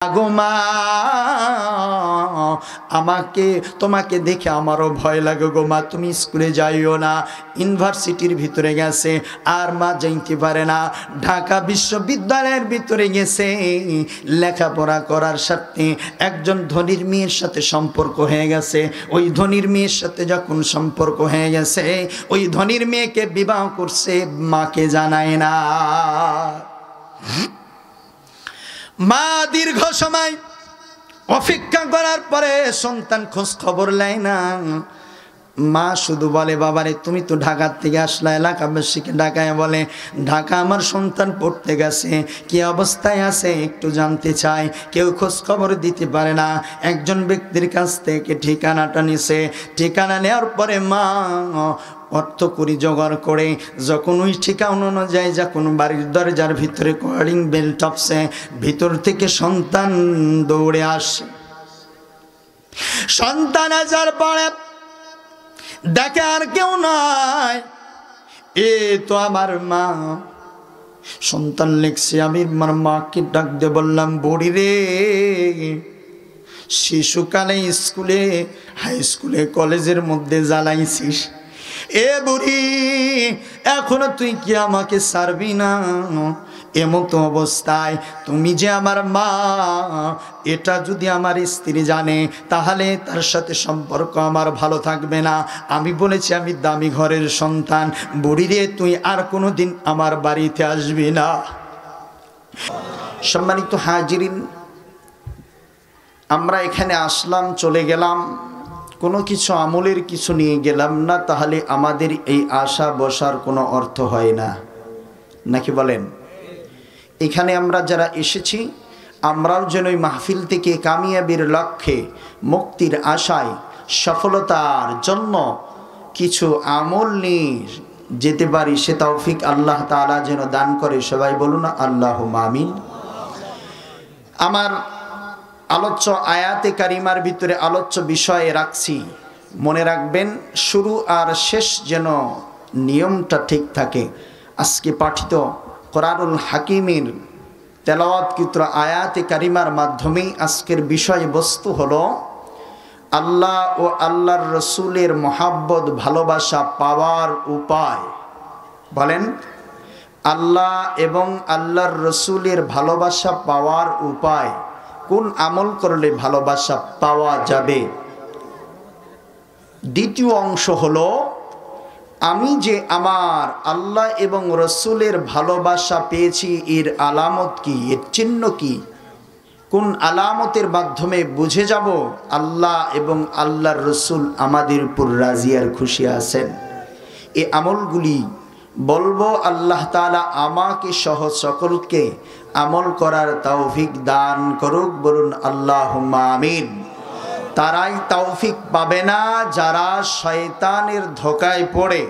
আগো মা আমাকে তোমাকে দেখে আমারও ভয় লাগে গো মা, তুমি স্কুলে যাইও না। ইউনিভার্সিটির ভিতরে গেছে আর মা যাইতে পারে না। ঢাকা বিশ্ববিদ্যালয়ের ভিতরে গেছে লেখাপড়া করার সাথে একজন ধনীর মেয়ের সাথে সম্পর্ক হয়ে গেছে। ওই ধনীর মেয়ের সাথে যখন সম্পর্ক হয়ে গেছে, ওই ধনীর মেয়েকে বিবাহ করছে, মাকে জানায় না। মা দীর্ঘ সময় অপেক্ষা করার পরে সন্তান খোঁজ খবর নেয় না। মা শুধু বলে, বাবারে তুমি তো ঢাকার থেকে আসলা। এলাকাবাসীকে ঢাকায় বলে, ঢাকা আমার সন্তান পড়তে গেছে, কি অবস্থায় আছে একটু জানতে চাই। কেউ খোঁজ খবর দিতে পারে না। একজন ব্যক্তির কাছ থেকে ঠিকানাটা নিছে। ঠিকানা নেওয়ার পরে মা অর্থ করি জোগাড় করে যখন ওই ঠিকানা অনুযায়ী যখন বাড়ির দরজার ভিতরে কলিং বেল টপসে, ভিতর থেকে সন্তান দৌড়ে আসে। সন্তান আসার পরে দেখে আর কেউ নয়, এ তো আমার মা। সন্তান লিখছে, আমি আমার মাকে ডাক দিয়ে বললাম, বুড়ি রে, শিশুকালে স্কুলে, হাই স্কুলে, কলেজের মধ্যে জ্বালাইছিস। এ বুড়ি, এখনো তুই কি আমাকে ছাড়বি না? এমতো অবস্থায় তুমি যে আমার মা, এটা যদি আমার স্ত্রী জানে তাহলে তার সাথে সম্পর্ক আমার ভালো থাকবে না। আমি বলেছি আমি দামি ঘরের সন্তান। বুড়ি রে, তুই আর কোনো দিন আমার বাড়িতে আসবি না। সম্মানিত হাজিরিন, আমরা এখানে আসলাম, চলে গেলাম, কোনো কিছু আমলের কিছু নিয়ে গেলাম না, তাহলে আমাদের এই আশা বসার কোনো অর্থ হয় না, নাকি বলেন? এখানে আমরা যারা এসেছি, আমরাও যেন ওই মাহফিল থেকে কামিয়াবির লক্ষ্যে, মুক্তির আশায়, সফলতার জন্য কিছু আমল নিয়ে যেতে পারি, সে তৌফিক আল্লাহ তাআলা যেন দান করে। সবাই বলুন আল্লাহুম্মা আমিন। আমার আলোচ্য আয়াতে কারিমার ভিতরে আলোচ্য বিষয়ে রাখছি, মনে রাখবেন শুরু আর শেষ যেন নিয়মটা ঠিক থাকে। আজকে পাঠিত কোরআনুল হাকিমের তেলাওয়াতকৃত আয়াতে কারিমার মাধ্যমেই আজকের বিষয়বস্তু হলো আল্লাহ ও আল্লাহর রসুলের মহাব্বত, ভালোবাসা পাওয়ার উপায়। বলেন, আল্লাহ এবং আল্লাহর রসুলের ভালোবাসা পাওয়ার উপায়, কোন আমল করলে ভালোবাসা পাওয়া যাবে। দ্বিতীয় অংশ হলো, আমি যে আমার আল্লাহ এবং রসুলের ভালোবাসা পেয়েছি, এর আলামত কি, এর চিহ্ন কি, কোন আলামতের মাধ্যমে বুঝে যাব আল্লাহ এবং আল্লাহর রসুল আমাদের উপর রাজি আর খুশি আছেন। এই আমলগুলি বলবো, আল্লাহ তাআলা আমাকে সহ সকলকে আমল করার তৌফিক দান করুক। বলুন আল্লাহুম্মা আমিন। তারাই তৌফিক পাবে না যারা শয়তানের ধোকায় পড়ে,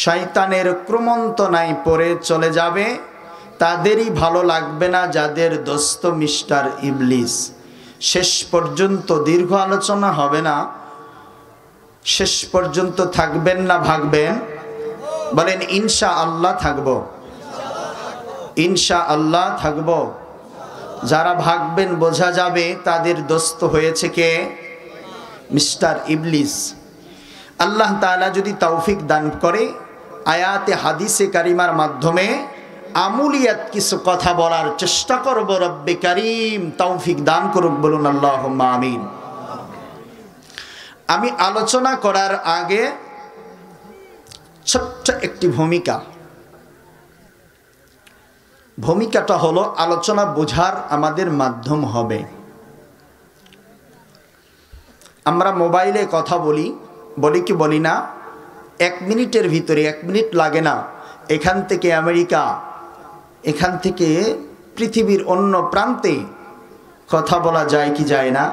শয়তানের কুমন্ত্রণায় পড়ে চলে যাবে। তাদেরই ভালো লাগবে না যাদের দোস্ত মিস্টার ইবলিস। শেষ পর্যন্ত দীর্ঘ আলোচনা হবে না, শেষ পর্যন্ত থাকবেন না ভাগবেন? বলেন ইনশাআল্লাহ থাকবো, ইনশাআল্লাহ থাকবো। যারা ভাগবেন বোঝা যাবে তাদের দোস্ত হয়েছে কে? মিস্টার ইবলিস। আল্লাহ তাআলা যদি তৌফিক দান করে, আয়াতে হাদিসে কারিমার মাধ্যমে আমুলিয়াত কিছু কথা বলার চেষ্টা করব। রব্বে কারীম তৌফিক দান করুক। বলুন আল্লাহুম্মা আমিন। আমি আলোচনা করার আগে ছোট্ট একটি ভূমিকাটা হলো আলোচনা বোঝার আমাদের মাধ্যম হবে। আমরা মোবাইলে কথা বলি কি বলি না? 1 মিনিটের ভিতরে, 1 মিনিট লাগে না, এখান থেকে আমেরিকা, এখান থেকে পৃথিবীর অন্য প্রান্তে কথা বলা যায় কি যায় না?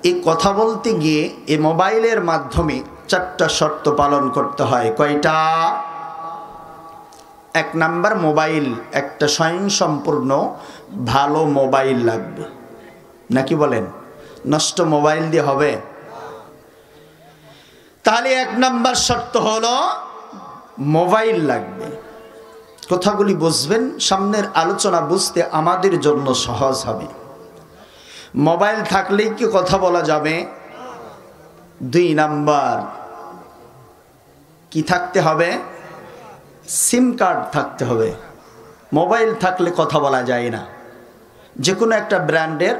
এই কথা বলতে গিয়ে এই মোবাইলের মাধ্যমে 4টা শর্ত পালন করতে হয়। কয়টা? 1 নাম্বার, মোবাইল একটা স্বয়ংসম্পূর্ণ ভালো মোবাইল লাগবে, নাকি বলেন? নষ্ট মোবাইল দিয়ে হবে? তাহলে 1 নাম্বার শর্ত হলো মোবাইল লাগবে। কথাগুলি বুঝবেন, সামনের আলোচনা বুঝতে আমাদের জন্য সহজ হবে। মোবাইল থাকলেই কি কথা বলা যাবে? 2 নাম্বার কি থাকতে হবে? সিম কার্ড থাকতে হবে। মোবাইল থাকলে কথা বলা যায় না। যে কোনো একটা ব্র্যান্ডের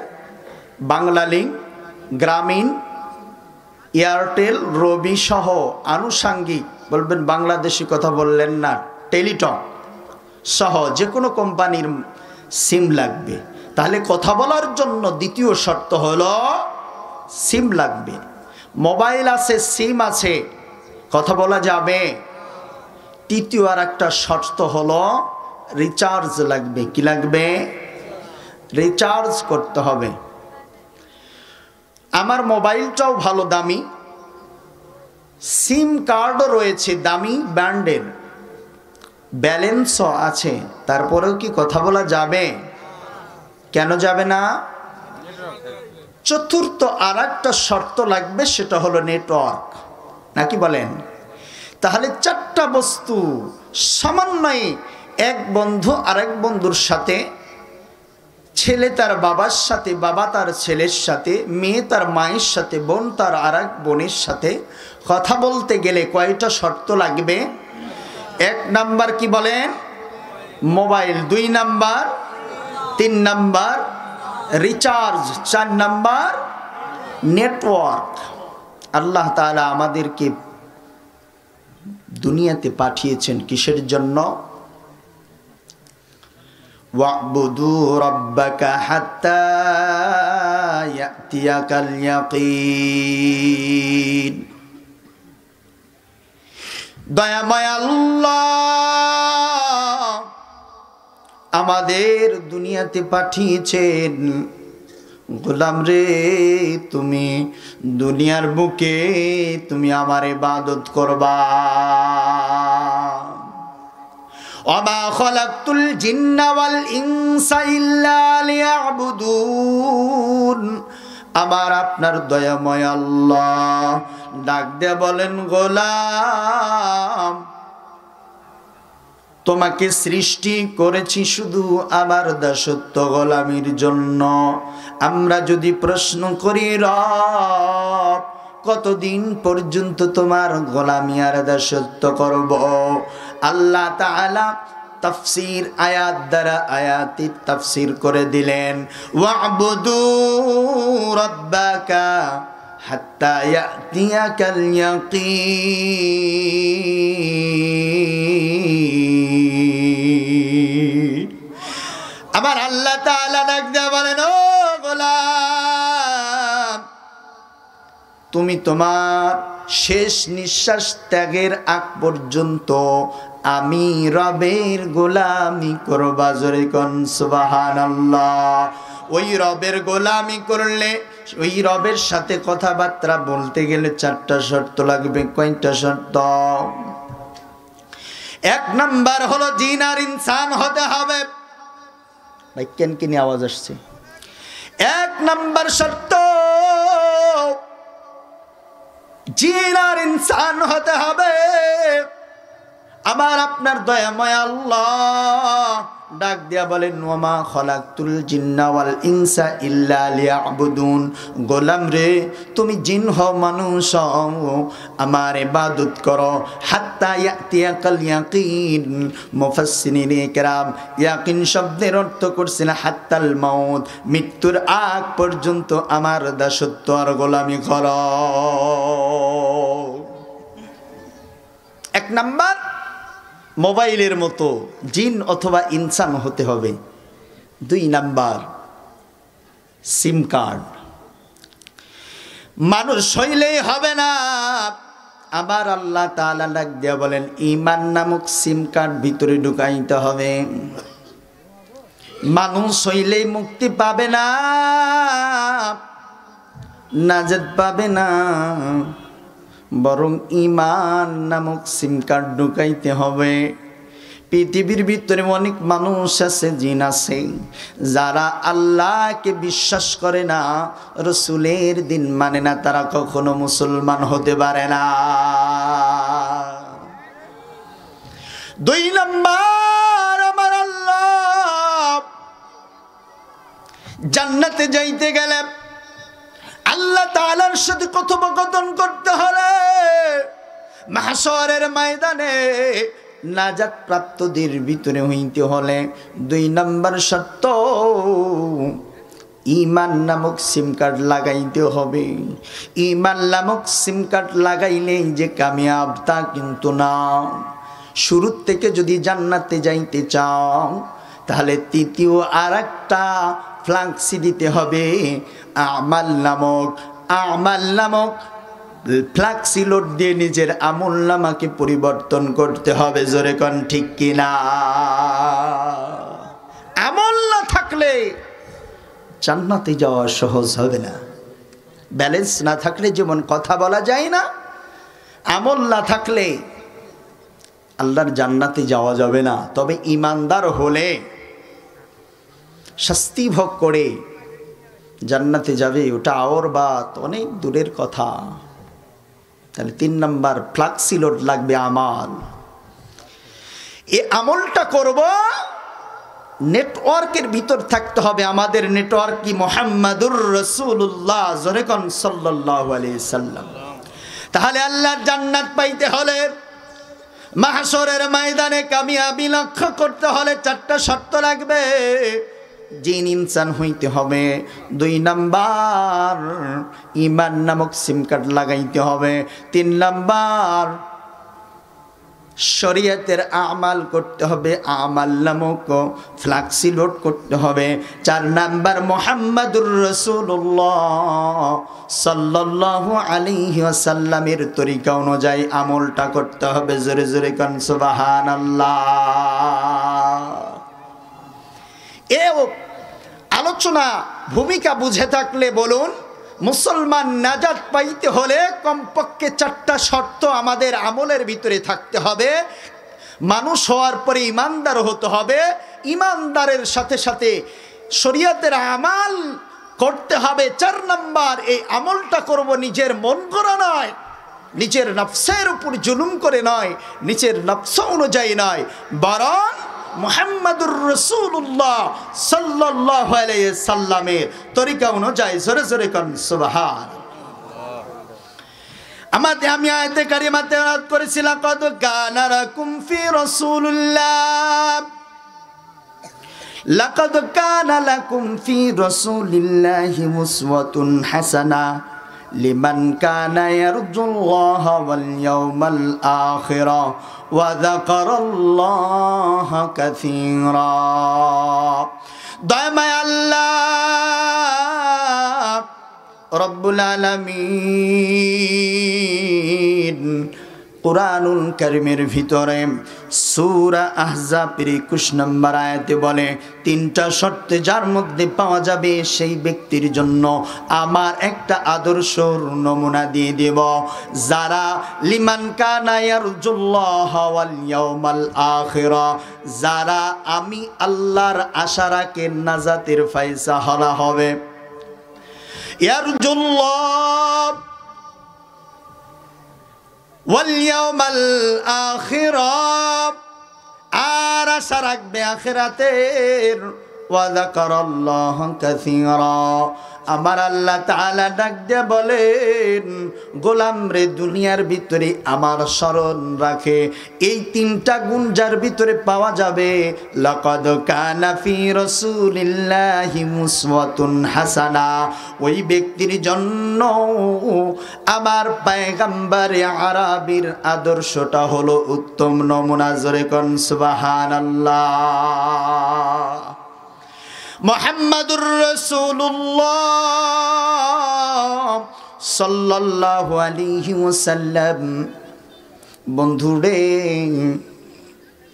বাংলালিংক, গ্রামীণ, এয়ারটেল, রবি সহ আনুষাঙ্গিক, বলবেন বাংলাদেশি কথা বললেন না, টেলিটক সহ যে কোনো কোম্পানির সিম লাগবে। তাহলে কথা বলার জন্য দ্বিতীয় শর্ত হলো সিম লাগবে। মোবাইল আছে, সিম আছে, কথা বলা যাবে। তৃতীয় আর একটা শর্ত হলো রিচার্জ লাগবে। কি লাগবে? রিচার্জ করতে হবে। আমার মোবাইলটাও ভালো দামি, সিম কার্ডও রয়েছে দামি ব্র্যান্ডের, ব্যালেন্সও আছে, তারপরেও কি কথা বলা যাবে? কেন যাবে না? চতুর্থ আর একটা শর্ত লাগবে, সেটা হলো নেটওয়ার্ক। নাকি বলেন? তাহলে 4টা বস্তু সমন্বয়ে এক বন্ধু আরেক বন্ধুর সাথে, ছেলে তার বাবার সাথে, বাবা তার ছেলের সাথে, মেয়ে তার মায়ের সাথে, বোন তার আরেক বোনের সাথে কথা বলতে গেলে কয়টা শর্ত লাগবে? 1 নাম্বার কি বলেন? Mobile. 2 number, 3 number recharge, 4 number network. আল্লাহ তাআলা আমাদেরকে দুনিয়াতে পাঠিয়েছেন কিসের জন্য? ওয়া'বুদু রাব্বাকা হাত্তা ইয়াতিয়াকাল ইয়াকিন। দয়াময় আল্লাহ আমাদের দুনিয়াতে পাঠিয়েছেন। গোলাম রে, তুমি দুনিয়ার বুকে তুমি আমার ইবাদত করবা। ওমা খালাকতুল জিন্না ওয়াল ইনসা ইল্লা লিয়াবুদুন। আমার আপনার দয়াময় আল্লাহ ডাক দিয়ে বলেন, গোলাম তোমাকে সৃষ্টি করেছি শুধু আমার দাসত্ব গোলামির জন্য। আমরা যদি প্রশ্ন করি, রব কতদিন পর্যন্ত তোমার গোলামি আর দাসত্ব করব? আল্লাহ তাআলা তাফসীর আয়াত দ্বারা আয়াতি তাফসীর করে দিলেন, ওয়া'বুদু রাব্বাকা হাত্তা ইয়াতিয়াকাল ইয়াকিন। আমার আল্লাহ তাআলা ডাক দিয়ে বলেন, ও গোলাম, তুমি তোমার শেষ নিঃশ্বাস ত্যাগের আগ পর্যন্ত আমি রবের গোলামি করবা। জোরে কোন সুবহানাল্লাহ। ওই রবের গোলামি করলে, ওই রবের সাথে কথাবার্তা বলতে গেলে 4টা শর্ত লাগবে। কয়টা শর্ত? 1 নাম্বার হলো জিন আর ইনসান হতে হবে। ভাই কেন কেন আওয়াজ আসছে? 1 নাম্বার শর্ত জিন আর ইনসান হতে হবে। আমার আপনার দয়াময় আল্লাহ ডাক দিয়া বলেন, ওয়ামা খালাকতুল জিন্না ওয়াল ইনসা ইল্লা লিয়াবুদুন। গোলাম রে, তুমি জিন হও মানুষ হও, আমার ইবাদত করো। হাত্তা ইয়াতিয়াকাল ইয়াকিন। মুফাসসিরিনে কেরাম ইয়াকিন শব্দের অর্থ করছেন হাত্তাল মাউত, মৃত্যুর আগ পর্যন্ত আমার দাসত্ব আর গোলামি করো। 1 নাম্বার মোবাইলের মতো জিন অথবা ইনসান হতে হবে। 2 নাম্বার সিম কার্ড। মানুষ হইলেই হবে না। আবার আল্লাহ তাআলা ডাক দিয়া বলেন, ঈমান নামক সিম কার্ড ভিতরে ঢুকাইতে হবে। মানুষ হইলেই মুক্তি পাবে না, নাজাত পাবে না, বরং ঈমান নামক সিম কার্ড ঢুকাইতে হবে। পৃথিবীর ভিতরে অনেক মানুষ আছে, জিন আছে, যারা আল্লাহকে বিশ্বাস করে না, রসুলের দিন মানে না, তারা কখনো মুসলমান হতে পারে না। 2 নাম্বার জান্নাতে যাইতে গেলে আল্লাহ তাআলার সাথে কথোপকথন করতে হলে মাহশরের ময়দানে নাজাত প্রাপ্তদের ভিতরে হইতে হলে 2 নম্বর শর্ত ঈমান নামক সিম কার্ড লাগাইতে হবে। ঈমান নামক সিম কার্ড লাগাইলেই যে কামিয়াব তা কিন্তু না। শুরু থেকে যদি জান্নাতে যাইতে চাও তাহলে তৃতীয় আরেকটা ফ্লাক্সি দিতে হবে, আমাল নামক ফ্লাক্সি লোড দিয়ে নিজের আমল নামাকে পরিবর্তন করতে হবে। জোরে কোন ঠিক কিনা? আমল না থাকলে জান্নাতে যাওয়া সহজ হবে না। ব্যালেন্স না থাকলে যেমন কথা বলা যায় না, আমল না থাকলে আল্লাহর জান্নাতে যাওয়া যাবে না। তবে ঈমানদার হলে শাস্তি ভোগ করে জান্নাতে যাবে, ওটা আর বাত, অনেক দূরের কথা। তাহলে 3 নম্বর ফ্লাক্সি লোড লাগবে আমাল। এই আমলটা করব নেটওয়ার্কের ভিতর থাকতে হবে। আমাদের নেটওয়ার্ক কি? মুহাম্মাদুর রাসূলুল্লাহ, জোরে কোন সাল্লাল্লাহু আলাইহি সাল্লাম। তাহলে আল্লাহর জান্নাত পাইতে হলে, মাহশরের ময়দানে কামিয়াবি লক্ষ্য করতে হলে 4টা শর্ত লাগবে। জিন ইনসান হইতে হবে। 2 নাম্বার ঈমান নামক সিম কার্ড লাগাইতে হবে। 3 নাম্বার শরীয়তের আমাল করতে হবে, আমাল নামক ফ্লাক্সি লোড করতে হবে। 4 নাম্বার মুহাম্মাদুর রাসূলুল্লাহ সাল্লাল্লাহু আলাইহি ওয়াসাল্লামের তরিকা অনুযায়ী আমলটা করতে হবে। জোরে জোরে কোন সুবহানাল্লাহ। এও আলোচনা ভূমিকা বুঝে থাকলে বলুন, মুসলমান নাজাত পাইতে হলে কমপক্ষে 4টা শর্ত আমাদের আমলের ভিতরে থাকতে হবে। মানুষ হওয়ার পরে ঈমানদার হতে হবে, ঈমানদারের সাথে সাথে শরীয়তের আমাল করতে হবে। 4 নাম্বার, এই আমলটা করব নিজের মন করা নয়, নিজের নফসের উপর জুলুম করে নয়, নিজের নফস অনুযায়ী নয়, বরং মুহাম্মাদুর রাসূলুল্লাহ সাল্লাল্লাহু আলাইহি সাল্লামের তরিকা অনুযায়ী। জোরে জোরে কোন সুবহানাল্লাহ। আমি আয়াতে কারিমাতে আয়াত করেছি, লাকাদ কানা লাকুম ফি রাসূলিল্লাহ, লাকাদ কানা লাকুম ফি রাসূলিল্লাহি উসওয়াতুন হাসানাহ লিমান কানা ইয়ারজুল্লাহা ওয়াল ইয়াউমাল আখিরা ওয়া যাকারাল্লাহা কাসীরা। দয়াময় আল্লাহ রব্বুল আলামিন কুরআনুল কারীমের ভিতরে সূরা আহজাবের 21 নম্বর আয়াতে বলে, 3টা শর্ত যার মধ্যে পাওয়া যাবে সেই ব্যক্তির জন্য আমার একটা আদর্শ নমুনা দিয়ে দেব। যারা লিমান কানা ইয়ারজুল্লাহ ওয়াল ইয়াউমাল আখিরা, যারা আমি আল্লাহর আশা রাখে নাজাতের ফায়সালা হবে। ইয়ারজুল্লাহ ওয়াল ইয়াউমাল আখিরা, আর আশা রাখবে আখিরাতের। ওয়া যাকারাল্লাহা কাসীরা, আমার আল্লাহ তাআলা ডাক দিয়ে বলেন, গোলাম রে দুনিয়ার ভিতরে আমার স্মরণ রাখে। এই 3টা গুণ যার ভিতরে পাওয়া যাবে, লাকাদ কানা ফি রাসূলিল্লাহি উসওয়াতুন হাসানা, ওই ব্যক্তির জন্য আমার পয়গম্বরে আরবির আদর্শটা হলো উত্তম নমুনা। জোরে কোন সুবহানাল্লাহ। মুহাম্মাদুর রাসূলুল্লাহ সাল্লাল্লাহু আলাইহি ওয়াসাল্লাম। বন্ধুরে,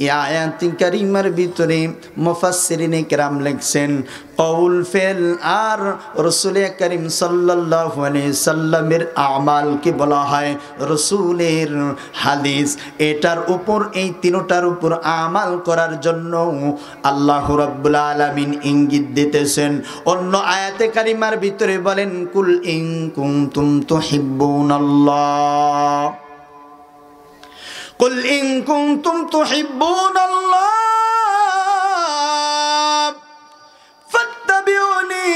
এই আয়াত কারিমার ভিতরে মুফাসসিরিনে কেরাম লিখছেন, কওল ফেল আর রাসূল করিম সাল্লাল্লাহু আলাইহি সাল্লামের আমালকে বলা হয় রাসূলের হাদিস। এটার উপর, এই 3টার উপর আমাল করার জন্য আল্লাহ রাব্বুল আলামিন ইঙ্গিত দিতেছেন। অন্য আয়াতে কারিমার ভিতরে বলেন, কুল ইন কুনতুম তুহিব্বুনাল্লাহ, কুল ইন কুনতুম তুহিব্বুনাল্লাহ ফাত্তাবিউনি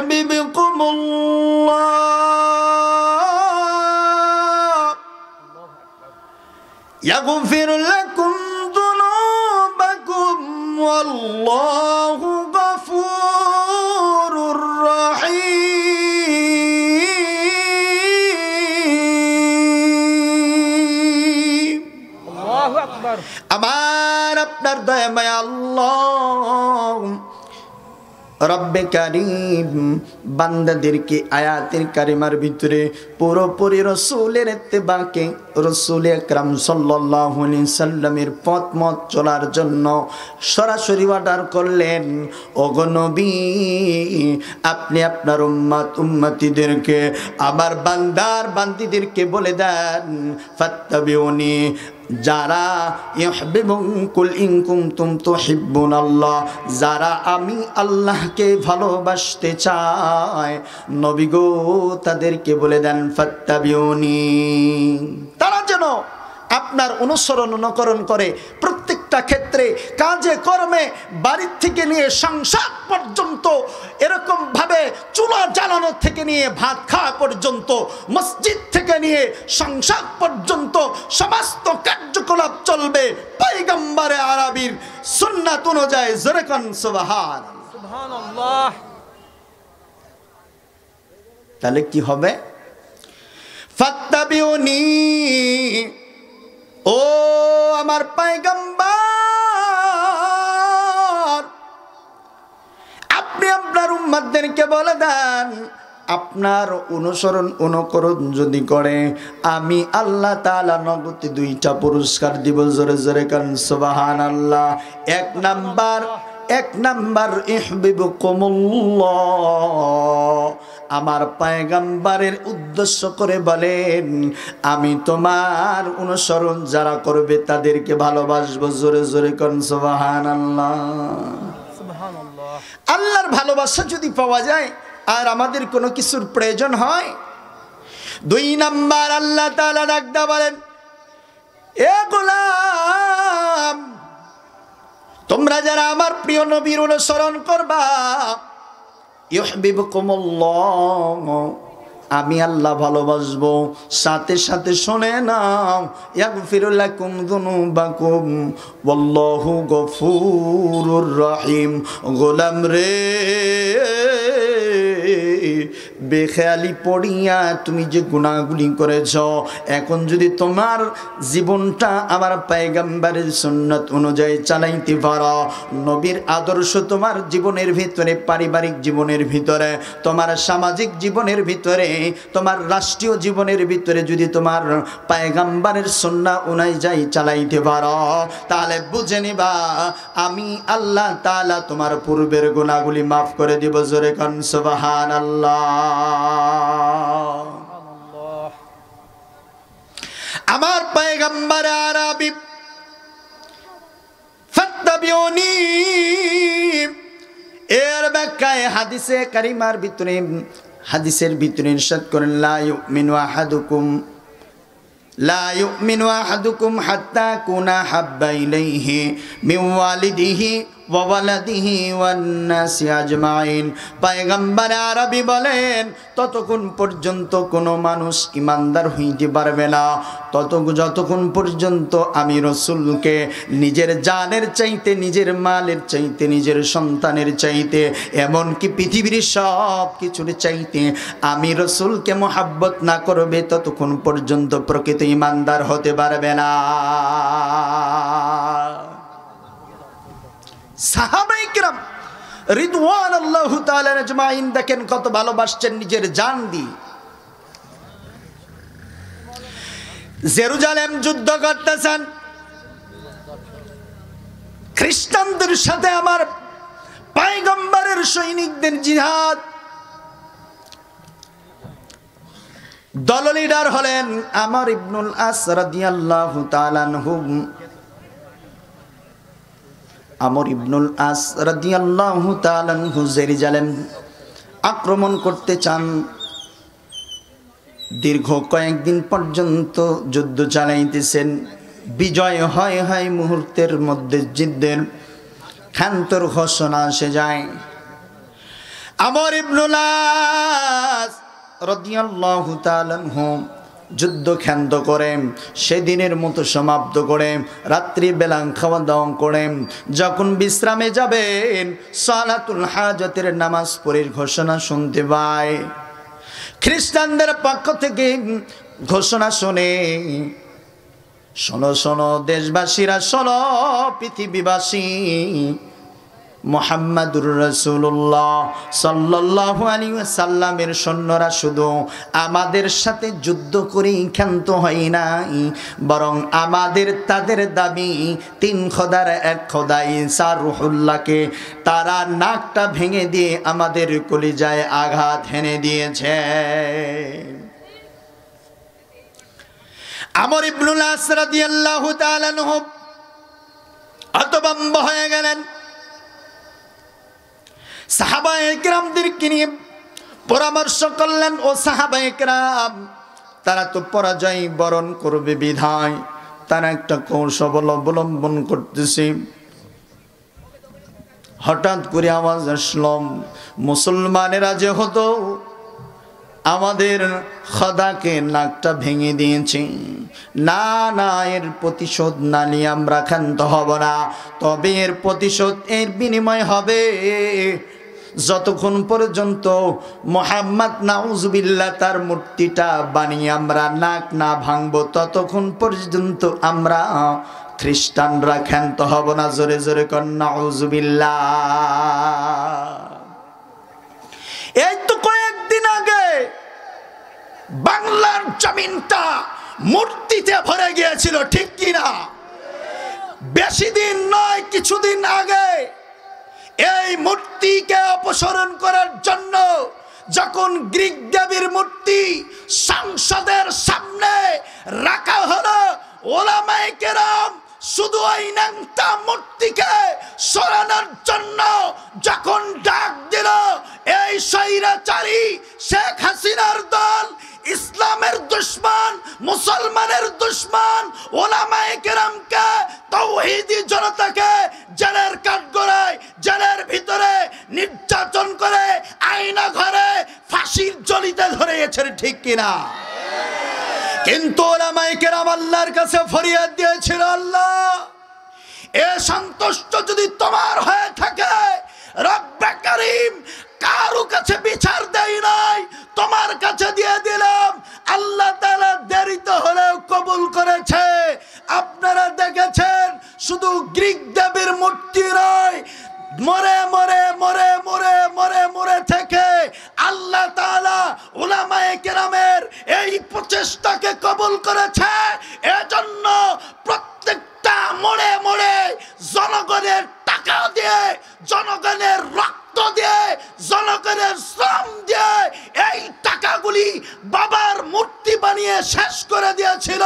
ইউহিব্বুকুমুল্লাহ ইয়াগফির লাকুম যুনুবাকুম ওয়াল্লাহু গফুরুর রহিম। আল্লাহু আকবার। আমার আপনার দয়া মায়া আল্লাহ রব্বে কারীম বান্দাদেরকে আয়াতের কারিমার ভিতরে পুরোপুরি রাসূলের ইত্তেবাকে রাসূল আকরাম সাল্লাল্লাহু আলাইহি সাল্লামের পথ মত চলার জন্য সরাসরি অর্ডার করলেন। ওগো নবী, আপনি আপনার উম্মতিদেরকে আমার বান্দার বান্দিদেরকে বলে দেন ফাত্তাবিউনি, যারা ইউহিব্বুকুল ইন কুনতুম তুহিব্বুনাল্লাহ, যারা আমি আল্লাহকে ভালোবাসতে চায় নবী গো তাদেরকে বলে দেন ফাত্তাবিউনি, তারা যেন আপনার অনুসরণ অনুকরণ করে প্রত্যেকটা ক্ষেত্রে, কাজে কর্মে, বাড়ির থেকে নিয়ে সংসার পর্যন্ত, এরকম ভাবে চুলা জ্বালানো থেকে নিয়ে ভাত খাওয়া পর্যন্ত, মসজিদ থেকে নিয়ে সংসার পর্যন্ত সমস্ত কার্যকলাপ চলবে পয়গম্বরে আরবীর সুন্নাত অনুযায়ী। জোরে কোন সুবহানাল্লাহ। তাহলে কি হবে? ফাত্তাবিউনি, ও আমার পয়গম্বর, আপনি আপনার উম্মতদেরকে বলে দেন আপনার অনুসরণ অনুকরণ যদি করে আমি আল্লাহ তাআলা নগদে দুইটা পুরস্কার দিব। জোরে জোরে কান সুবহানাল্লাহ। এক নাম্বার ইউহিব্বুকুমুল্লাহ, আমার পয়গম্বরের উদ্দেশ্য করে বলেন আমি তোমার অনুসরণ যারা করবে তাদেরকে ভালোবাসবো। জোরে জোরে কোন সুবহানাল্লাহ। সুবহানাল্লাহ। আল্লাহর ভালোবাসা যদি পাওয়া যায় আর আমাদের কোনো কিছুর প্রয়োজন হয়, দুই নাম্বার আল্লাহ তাআলা ডাকদা বলেন এ গোলাম, তোমরা যারা আমার প্রিয় নবীর অনুসরণ করবা ইউহিব্বুকুমুল্লাহ, আমি আল্লাহ ভালোবাসবো। সাথে সাথে শুনে নাও ইয়াগফির লাকুম যুনুবাকুম ওয়াল্লাহু গফুরুর রহিম। গোলাম রে, বেখেয়ালি পড়িয়া তুমি যে গুনাহগুলি করেছ, এখন যদি তোমার জীবনটা আমার পয়গম্বরের সুন্নাত অনুযায়ী চালাইতে পারো, নবীর আদর্শ তোমার জীবনের ভিতরে, পারিবারিক জীবনের ভিতরে, তোমার সামাজিক জীবনের ভিতরে, তোমার রাষ্ট্রীয় জীবনের ভিতরে যদি তোমার পয়গম্বরের সুন্নাহ অনুযায়ী চালাইতে পারো, তাহলে বুঝে নিবা আমি আল্লাহ তাআলা তোমার পূর্বের গুনাহগুলি মাফ করে দিব। জোরে কান সুবহানাল্লাহ। আমার পয়গম্বর আরবী ফাত্তাবিউনি এর ব্যাখ্যায় হাদিসে কারিমার ভিতরে, হাদিসের ভিতরে ইরশাদ করেন লা ইউমিনু আহাদুকুম হাত্তা কুনা হাব্বা ইলাইহি মিন ওয়ালিদিহি ওয়া ওয়ালাদিহি ওয়ান নাসি আজমাইন। পয়গম্বর আরবী বলেন ততক্ষণ পর্যন্ত কোনো মানুষ ইমানদার হইতে পারবে না যতক্ষণ পর্যন্ত আমি রাসূলকে নিজের জানের চাইতে, নিজের মালের চাইতে, নিজের সন্তানের চাইতে, এমনকি পৃথিবীর সব কিছুর চাইতে আমি রাসূলকে মহব্বত না করবে ততক্ষণ পর্যন্ত প্রকৃত ইমানদার হতে পারবে না। সাহাবায়ে কিরাম রিদওয়ানুল্লাহি তাআলা আজমাইন দেখেন কত ভালোবাসছেন নিজের জান দিয়ে। জেরুজালেম যুদ্ধ করতেছেন, খ্রিস্টানদের সাথে আমার পয়গম্বরের সৈনিকদের জিহাদ। দল লিডার হলেন আমর ইবনুল আস রাদিয়াল্লাহু তাআলা আনহু। আমর ইবনুল আস রাদিয়াল্লাহু তাআলা আনহু জেরুজালেম আক্রমণ করতে চান। দীর্ঘ কয়েকদিন পর্যন্ত যুদ্ধ চালাইতেছেন, বিজয় হয় মুহূর্তের মধ্যে যুদ্ধের ক্ষান্তর ঘোষণা এসে যায়। আমর ইবনুল আস রাদিয়াল্লাহু তাআলা আনহু যুদ্ধ ক্ষান্ত করে সেদিনের মতো সমাপ্ত করে রাত্রি বেলা খাওয়া দাওয়া করে যখন বিশ্রামে যাবেন সালাতুল হাজাতের নামাজ পড়ার ঘোষণা শুনতে পায়। খ্রিস্টানদের পক্ষ থেকে ঘোষণা শুনে, শোনো শোনো দেশবাসীরা, শোনো পৃথিবীবাসী, মুহাম্মাদুর রাসূলুল্লাহ সাল্লাল্লাহু আলাইহি ওয়াসাল্লামের সৈন্যরা শুধু আমাদের সাথে যুদ্ধ করে ক্ষান্ত হয় নাই, বরং আমাদের তাদের দাবি তিন খোদার এক খোদা ঈসা রূহুল্লাহকে তারা নাকটা ভেঙে দিয়ে আমাদের কলিজায় আঘাত হেনে দিয়েছে। আমর ইবনুল আস রাদিয়াল্লাহু তাআলা আনহু হতভম্ব হয়ে গেলেন। সাহাবায়ে কেরামদেরকে নিয়ে পরামর্শ করলেন, ও সাহাবায়ে কেরাম, তারা তো পরাজয় বরণ করবে বিধায় তারা একটা কৌশল অবলম্বন করতেছে। হঠাৎ করে আওয়াজ আসলো, মুসলমানেরা যে হতো আমাদের খোদাকে নাকটা ভেঙে দিয়েছে, না না, এর প্রতিশোধ না নিয়ে আমরা ক্ষান্ত হব না। তবে এর প্রতিশোধ, এর বিনিময় হবে যতক্ষণ পর্যন্ত মুহাম্মদ নাউজুবিল্লাহ তার মূর্তিটা বানিয়ে আমরা নাক না ভাঙবো, ততক্ষণ পর্যন্ত আমরা খ্রিস্টানরা ক্ষান্ত হব না। জোরে জোরে কর নাউজুবিল্লাহ। এই তো কয়েকদিন আগে বাংলার জমিনটা মূর্তিতে ভরে গিয়েছিল, ঠিক কিনা? বেশি দিন নয়, কিছুদিন আগে এই মূর্তিকে অপসারণ করার জন্য যখন গ্রিক দেবীর মূর্তি সংসদের সামনে রাখা হলো, ওলামায়ে কেরাম শুধু ওই ন্যাংটা মূর্তিকে সরানোর জন্য যখন ডাক দিল, এই স্বৈরাচারী শেখ হাসিনার দল, ইসলামের দুশমন, মুসলমানের দুশমন ওলামায়ে কেরামকে, তাওহীদি জনতাকে জেলের কাঠগড়ায়, জেলের ভিতরে নির্যাতন করে আয়না ঘরে ফাঁসির জলিতে ধরিয়েছেন, ঠিক কিনা? কিন্তু ওলামায়ে কেরাম আল্লাহর কাছে ফরিয়াদ দিয়েছিল, আল্লাহ, এ সন্তুষ্ট যদি তোমার হয়ে থাকে, রব্বে কারীম কারো কাছে বিচার দেই নাই, তোমার কাছে দিয়ে দিলাম। আল্লাহ তাআলা দেরিতে হলেও কবুল করেছে। আপনারা দেখেছেন শুধু গ্রিক দেবীর মূর্তি নয়, মরে মরে মরে মরে মরে মরে থেকে আল্লাহ তাআলা উলামায়ে কেরামের এই প্রচেষ্টাকে কবুল করেছে। এজন্য প্রত্যেকটা মোড়ে মোড়ে জনগণের টাকা দিয়ে, জনগণের রক্ত দিয়ে, জনগণের শ্রম দিয়ে এই টাকাগুলি বাবার মূর্তি বানিয়ে শেষ করে দিয়েছিল।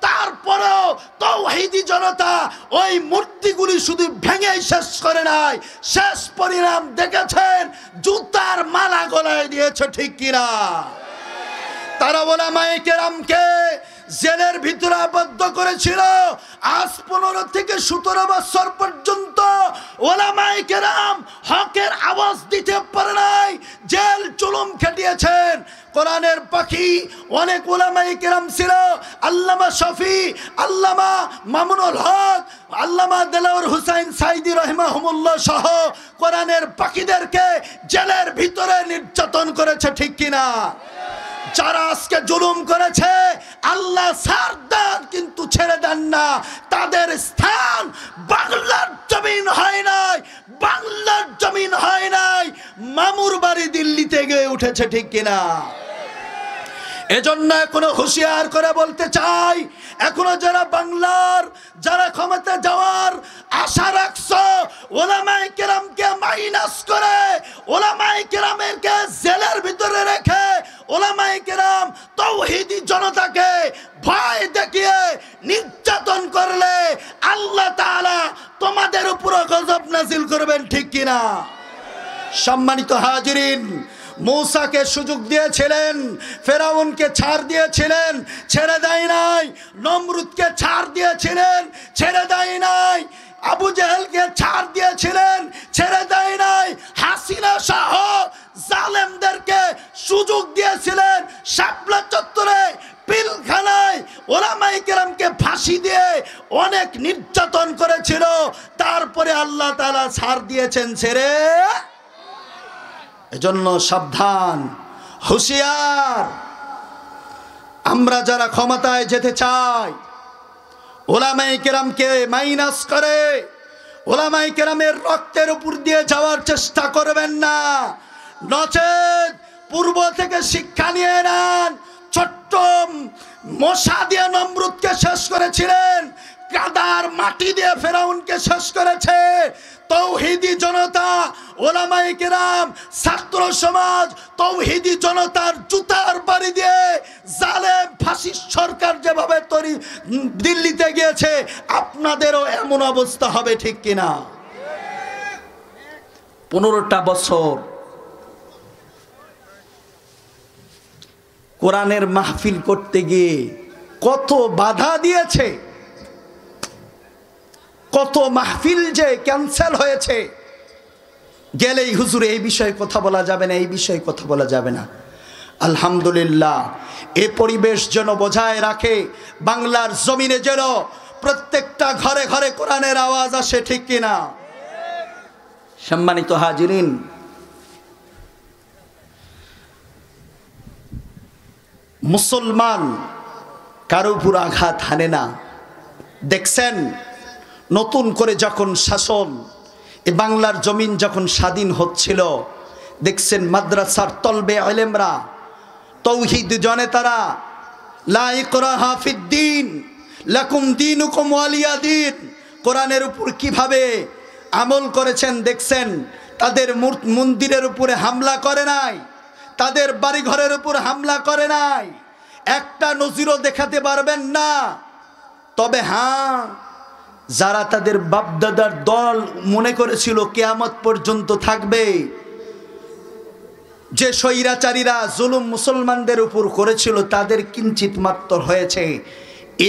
তারপরেও তাওহীদি জনতা ওই মূর্তিগুলি শুধু ভেঙে শেষ করে নাই, শেষ পরিণাম দেখেছেন, জুতার মালা গলায় দিয়েছে, ঠিক কিনা? তারা ওলামায়ে কেরামকে জেলের ভিতরে আবদ্ধ করেছিল। আজ 15 থেকে 17 বছর পর্যন্ত ওলামায়ে কেরাম হকের আওয়াজ দিতে পারে নাই, জেল জুলুম খেটিয়েছেন। কোরআনের পাখি অনেক ওলামায়ে কেরাম ছিল, আল্লামা শফি, আল্লামা মামুনুল হক, আল্লামা দেলাওয়ার হুসাইন সাইদি রাহিমাহুমুল্লাহ সহ কোরআনের পাখিদেরকে জেলের ভিতরে নির্যাতন করেছে, ঠিক কিনা? যারা আজকে জুলুম করেছে আল্লাহ ছাড় দেন, কিন্তু ছেড়ে দেন না। তাদের স্থান বাংলার জমিন হয় নাই, বাংলার জমিন হয় নাই, মামুর বাড়ি দিল্লিতে গিয়ে উঠেছে, ঠিক কিনা? এজন্য এখনো হুঁশিয়ার করে বলতে চাই, এখনো যারা বাংলার, যারা ক্ষমতা যাওয়ার আশা রাখছো, ওলামায়ে কেরামকে মাইনাস করে, ওলামায়ে কেরামকে জেলের ভিতরে রেখে, ওলামায়ে কেরাম তাওহীদি জনতাকে ভয় দেখিয়ে নির্যাতন করলে আল্লাহ তাআলা তোমাদের উপর গজব নাজিল করবেন, ঠিক কিনা? সম্মানিত হাজিরিন, মূসাকে সুযোগ দিয়েছিলেন, ফেরাউনকে ছাড় দিয়েছিলেন, ছেড়ে দেয় নাই। নমরুদকে ছাড় দিয়েছিলেন, ছেড়ে দেয় নাই। আবু জেহেলকে ছাড় দিয়েছিলেন, ছেড়ে দেয় নাই। হাসিনা সহ আল্লাহ তাআলা ছাড় দিয়েছেন, ছেড়ে। এজন্য সাবধান, হুঁশিয়ার। আমরা যারা ক্ষমতায় যেতে চাই, ওলামায়ে কেরামকে মাইনাস করে ওলামায়ে কেরামের রক্তের উপর দিয়ে যাওয়ার চেষ্টা করবেন না, নচেত পূর্ব থেকে শিক্ষা নিয়ে নেন। ছোট্ট মশা দিয়ে নমরুদকে শেষ করেছিলেন, কাদার মাটি দিয়ে ফেরাউনকে শেষ করেছে। তৌহিদি জনতা, ওলামায়ে কেরাম, ছাত্র সমাজ তৌহিদি জনতার জুতার বাড়ি দিয়ে জালেম ফাসিস্ট সরকার যেভাবে দিল্লিতে গিয়েছে, আপনাদেরও এমন অবস্থা হবে, ঠিক কিনা? 15টা বছর কোরআনের মাহফিল করতে গিয়ে কত বাধা দিয়েছে, কত মাহফিল যে ক্যান্সেল হয়েছে। গেলেই হুজুর এই বিষয়ে কথা বলা যাবে না, এই বিষয়ে কথা বলা যাবে না। আলহামদুলিল্লাহ, এ পরিবেশ যেন বজায় রাখে, বাংলার জমিনে যেন প্রত্যেকটা ঘরে ঘরে কোরআনের আওয়াজ আসে, ঠিক কিনা? সম্মানিত হাজিরিন, মুসলমান কারো উপর আঘাত হানে না। দেখছেন, নতুন করে যখন শাসন এ বাংলার জমিন যখন স্বাধীন হচ্ছিল, দেখছেন মাদ্রাসার তলবে আলেমরা, তৌহিদ জনেতারা লা ইকরাহা ফিদ্দিন লাকুম দীনুকুম ওয়ালিয়া দীন কোরআনের উপর কিভাবে আমল করেছেন দেখছেন। তাদের মন্দিরের উপরে হামলা করে নাই, তাদের বাড়িঘরের উপর হামলা করে নাই, একটা নজিরও দেখাতে পারবেন না। তবে হ্যাঁ, যারা তাদের বাপদাদার দল মনে করেছিল কিয়ামত পর্যন্ত থাকবে, যে স্বৈরাচারীরা জুলুম মুসলমানদের উপর করেছিল, তাদের কিঞ্চিত মাত্র হয়েছে।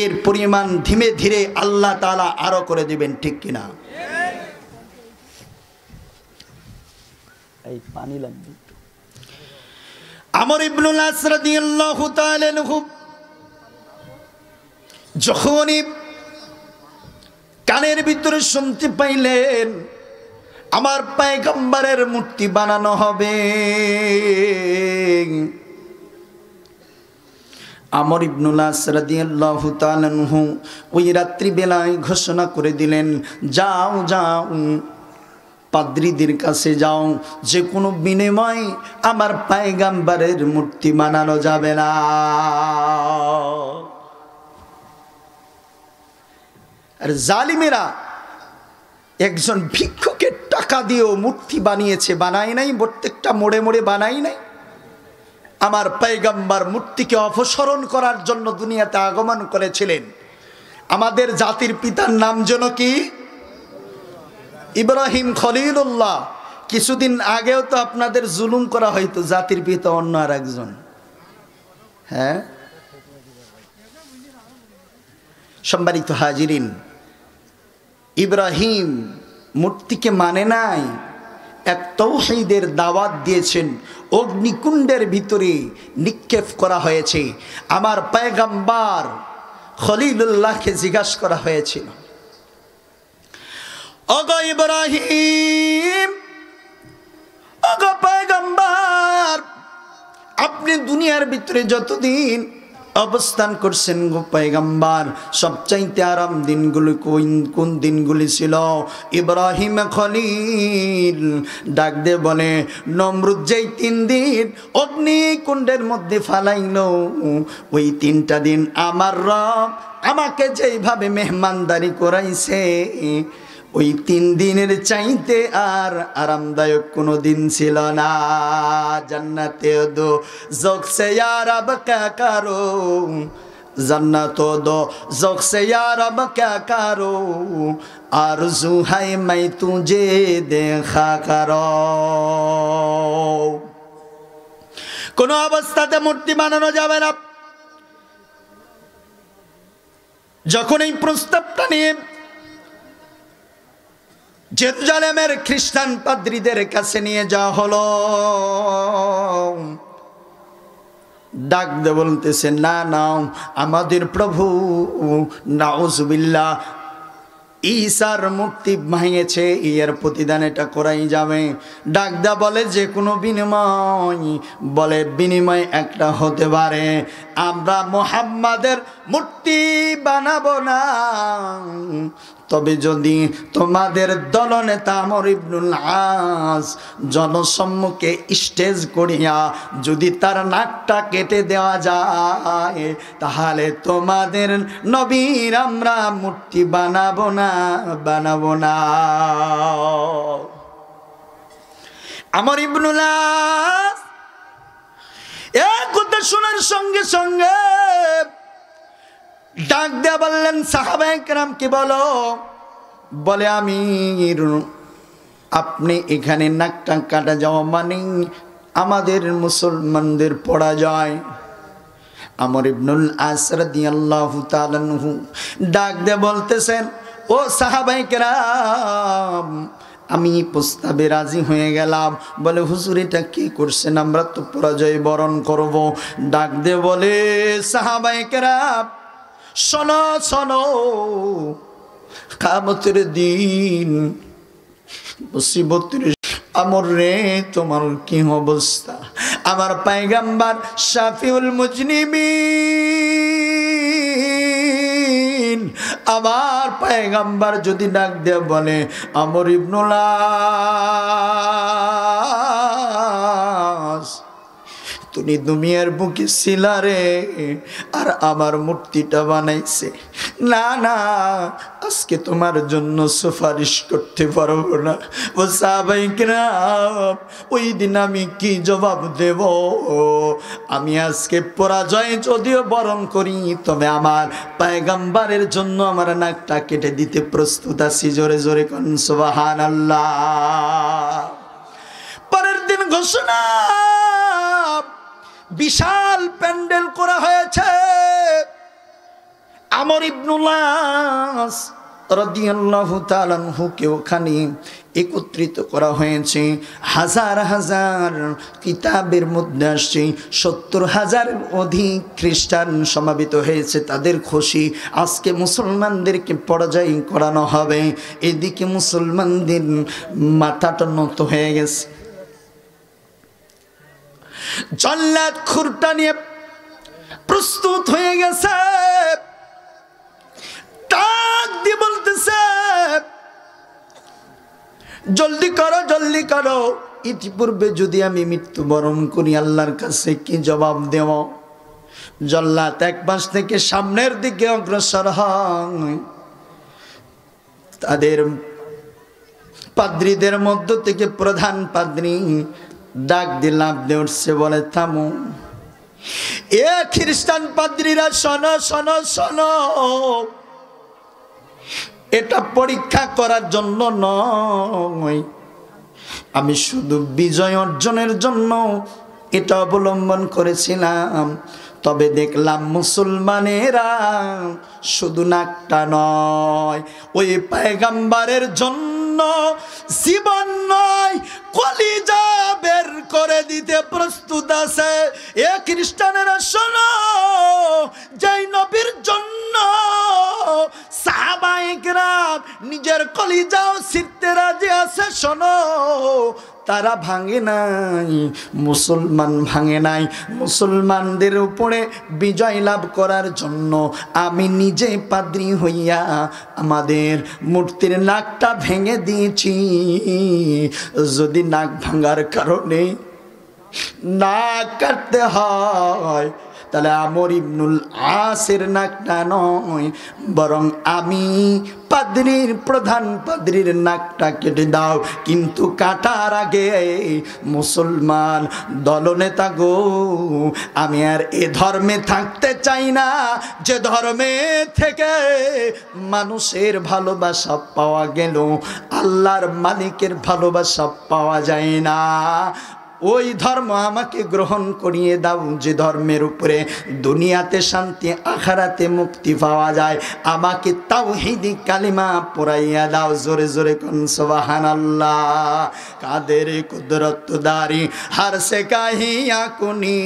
এর পরিমাণ ধীরে ধীরে আল্লাহ তাআলা আরো করে দিবেন, ঠিক কিনা? এই পানি লাগবে। আমর ইবনুল আস রাদিয়াল্লাহু তাআলা আনহু যখনই কানের ভিতরে শুনতে পাইলেন আমার পয়গম্বরের মূর্তি বানানো হবে, আমর ইবনুল আস রাদিয়াল্লাহু তাআলা আনহু ওই রাত্রি বেলায় ঘোষণা করে দিলেন, যাও যাও পাদ্রীদের কাছে যাও, যে কোনো বিনিময়ে আমার পয়গম্বরের মূর্তি বানানো যাবে না। আর জালিমেরা একজন ভিক্ষুকের টাকা দিয়েও মূর্তি বানিয়েছে, বানায় নাই, প্রত্যেকটা মোড়ে মোড়ে বানাই নাই। আমার পয়গম্বর মূর্তিকে অপসারণ করার জন্য দুনিয়াতে আগমন করেছিলেন। আমাদের জাতির পিতার নাম যেন কি? ইব্রাহিম খলিলুল্লাহ। কিছুদিন আগেও তো আপনাদের জুলুম করা হয়তো, জাতির পিতা অন্য আর একজন। হ্যাঁ, সম্মানিত হাজিরিন, ইব্রাহিম মূর্তিকে মানে নাই, এক তাওহীদের দাওয়াত দিয়েছেন, অগ্নিকুণ্ডের ভিতরে নিক্ষেপ করা হয়েছে। আমার পয়গম্বর খলিলুল্লাহকে জিজ্ঞাসা করা হয়েছিল, ওগো ইব্রাহিম, ওগো পয়গম্বর, আপনি দুনিয়ার ভিতরে যতদিন অবস্থান করছেন গো পয়গম্বর, সবচাইতে আরাম দিনগুলো কোন দিনগুলি ছিল? ইব্রাহিম খলিল ডাক দে বলে, নমরুদ যেই 3 দিন অগ্নিকুণ্ডের মধ্যে ফালাইল, ওই 3টা দিন আমার রব আমাকে যেইভাবে মেহমানদারি করাইছে, ওই 3 দিনের চাইতে আর আরামদায়ক কোনো দিন ছিল না। জান্নাতে দো জোকসে ইয়া রব ক্যা কারো, জান্নাতো দো জোকসে ইয়া রব ক্যা কারো, আরজু হাই মাই তুঝে দেখা করো। কোনো অবস্থাতে মূর্তি বানানো যাবে না। যখন এই প্রস্তাবটা নিয়ে জেরুজালেমের খ্রিস্টান পাদ্রীদের কাছে নিয়ে যাওয়া হলো, ডাক দে বলতেছে, না না, আমাদের প্রভু নাউজুবিল্লাহ ঈসার মূর্তি ভেঙেছে, এর প্রতিদান এটা করাই যাবে। ডাকদা বলে যে কোনো বিনিময়, বলে বিনিময় একটা হতে পারে, আমরা মুহাম্মাদের মূর্তি বানাবো না, তবে যদি তোমাদের দলনেতা আমর ইবনুল আস জনসম্মুখে স্টেজ করিয়া যদি তার নাকটা কেটে দেওয়া যায়, তাহলে তোমাদের নবীর আমরা মূর্তি বানাবো না। আমর ইবনুল আস এক কথা শোনার সঙ্গে সঙ্গে ডাক দেয়া বললেন, সাহাবায়ে কেরামকে বলো। বলে আমির, আপনি এখানে নাকটা কাটা যাওয়া মানে আমাদের মুসলমানদের পরাজয়। আমর ইবনুল আস রাদিয়াল্লাহু তাআলা আনহু ডাক দিয়ে বলতেছেন, ও সাহাবায়ে কেরাম, আমি প্রস্তাবে রাজি হয়ে গেলাম। বলে হুজুর এটা কি করছেন, আমরা তো পরাজয় বরণ করব। ডাক দিয়ে বলে, সাহাবায়ে কেরাম শোনো শোনো, কিয়ামতের দিন মুসিবতের আমর রে তোমার কি অবস্থা? আমার পয়গম্বর শাফিউল মুজনিবিন, আমার পয়গম্বর যদি ডাক দিয়ে বলে, আমর ইবনুল আস তুমি দুনিয়ার বুকে ছিলা রে, আর আমার মূর্তিটা বানাইছে, না না আজকে তোমার জন্য সুপারিশ করতে পারবো না। ও সাহাবায়ে কেরাম, ওই দিন আমি কি জবাব দেব? আমি আজকে পরাজয় যদিও বরণ করি, তবে আমার পয়গম্বরের জন্য আমার নাকটা কেটে দিতে প্রস্তুত আছি। জোরে জোরে কোন সুবহানাল্লাহ। পরের দিন ঘোষণা, বিশাল প্যান্ডেল করা হয়েছে, আমর ইবনুল আস রাদিয়াল্লাহু তাআলা আনহুকে ওখানে একত্রিত করা হয়েছে। হাজার হাজার কিতাবের মধ্যে আসছে ৭০,০০০ অধিক খ্রিস্টান সমাবেত হয়েছে, তাদের খুশি আজকে মুসলমানদেরকে পরাজয় করানো হবে। এদিকে মুসলমানদের মাথাটা নত হয়ে গেছে। জল্লাদ খুরটা নিয়ে প্রস্তুত হয়ে গেছে, ডাক দিয়ে বলতেছে, জলদি করো জলদি করো, ইতিপূর্বে যদি আমি মৃত্যুবরণ করি আল্লাহর কাছে কি জবাব দেব? জল্লাদ এক পাশ থেকে সামনের দিকে অগ্রসর হয়, তাদের পাদ্রীদের মধ্য থেকে প্রধান পাদ্রী ডাক দিয়ে লাফ দিয়ে উঠছে, বলে থামো। এ খ্রিস্টান পাদ্রীরা শোনো শোনো শোনো, এটা পরীক্ষা করার জন্য নয়, আমি শুধু বিজয় অর্জনের জন্য এটা অবলম্বন করেছিলাম। তবে দেখলাম মুসলমানেরা শুধু নাকটা নয়, ওই পয়গম্বরের জন্য জীবন নয় কলিজা বের করে দিতে প্রস্তুত আছে। এ খ্রিস্টানেরা শোনো, যেই নবীর জন্য সাহাবায়ে কেরাম নিজের কলিজাও ছিঁড়তে রাজি আছে, শোনো তারা ভাঙে নাই, মুসলমান ভাঙে নাই। মুসলমানদের উপরে বিজয় লাভ করার জন্য আমি নিজে পাদ্রী হইয়া আমাদের মূর্তির নাকটা ভেঙে দিয়েছি। যদি নাক ভাঙার কারণে নাক কাটতে হয়, তাহলে আমর ইবনুল আসের নাকটা নয়, বরং আমি পাদ্রীর প্রধান পাদ্রীর নাকটা কেটে দাও। কিন্তু কাটার আগে মুসলমান দলনেতা গো, আমি আর এ ধর্মে থাকতে চাই না যে ধর্মে থেকে মানুষের ভালোবাসা পাওয়া গেল আল্লাহর মালিকের ভালোবাসা পাওয়া যায় না। ওই ধর্ম আমাকে গ্রহণ করিয়ে দাও যে ধর্মের উপরে দুনিয়াতে শান্তি আখিরাতে মুক্তি পাওয়া যায়। আমাকে তাওহীদি কালিমা পড়াইয়া দাও। জোরে জোরে কোন সুবহানাল্লাহ। কাদের কুদরত দারি हर से काहिया कुनी,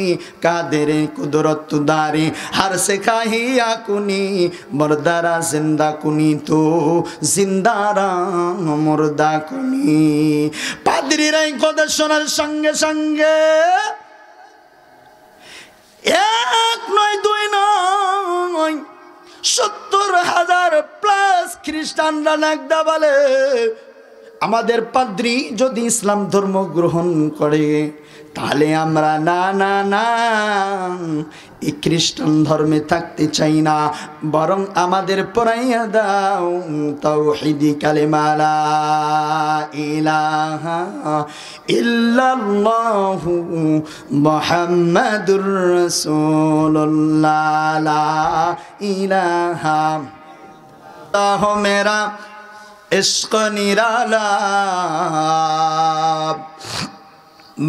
कादेर कुदरत दारी हर से काहिया कुनी, मुर्दारा जिंदा कुनी तो जिंदारा मुर्दा कुनी। पाद्रीराই কথা শোনার সঙ্গে সঙ্গে এক নয় দুই নয় ৭০,০০০ প্লাস খ্রিস্টানরা নাকদা বলে আমাদের পাদ্রী যদি ইসলাম ধর্ম গ্রহণ করে তাহলে আমরা না না না এই খ্রিস্টান ধর্মে থাকতে চাই না, বরং আমাদের পড়াইয়া দাও তাওহীদি কালিমা লা ইলাহা ইল্লাল্লাহু মুহাম্মাদুর রাসূলুল্লাহ লা ইলাহা ইল্লাল্লাহ মেরা इश्क निराला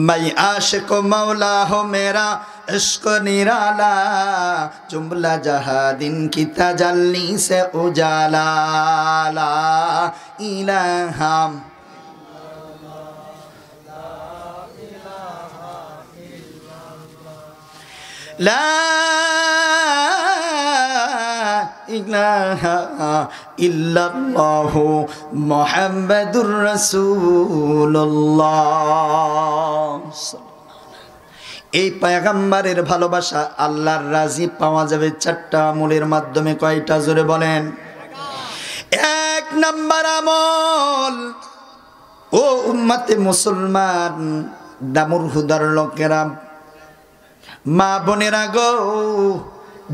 मैं आशिक मौला हो मेरा इश्क निराला, जुमला जहां दिन की तजल्ली से उजाला ला इलाहा ला ইলাহা ইল্লাল্লাহু মুহাম্মাদুর রাসূলুল্লাহ। এই পয়গম্বরের ভালোবাসা আল্লাহর রাজি পাওয়া যাবে 4টা আমলের মাধ্যমে। কয়টা জোরে বলেন? 1 নাম্বার আমল, ও উম্মতে মুসলমান দামুর হুদার লোকেরা, মা বোনেরা গো,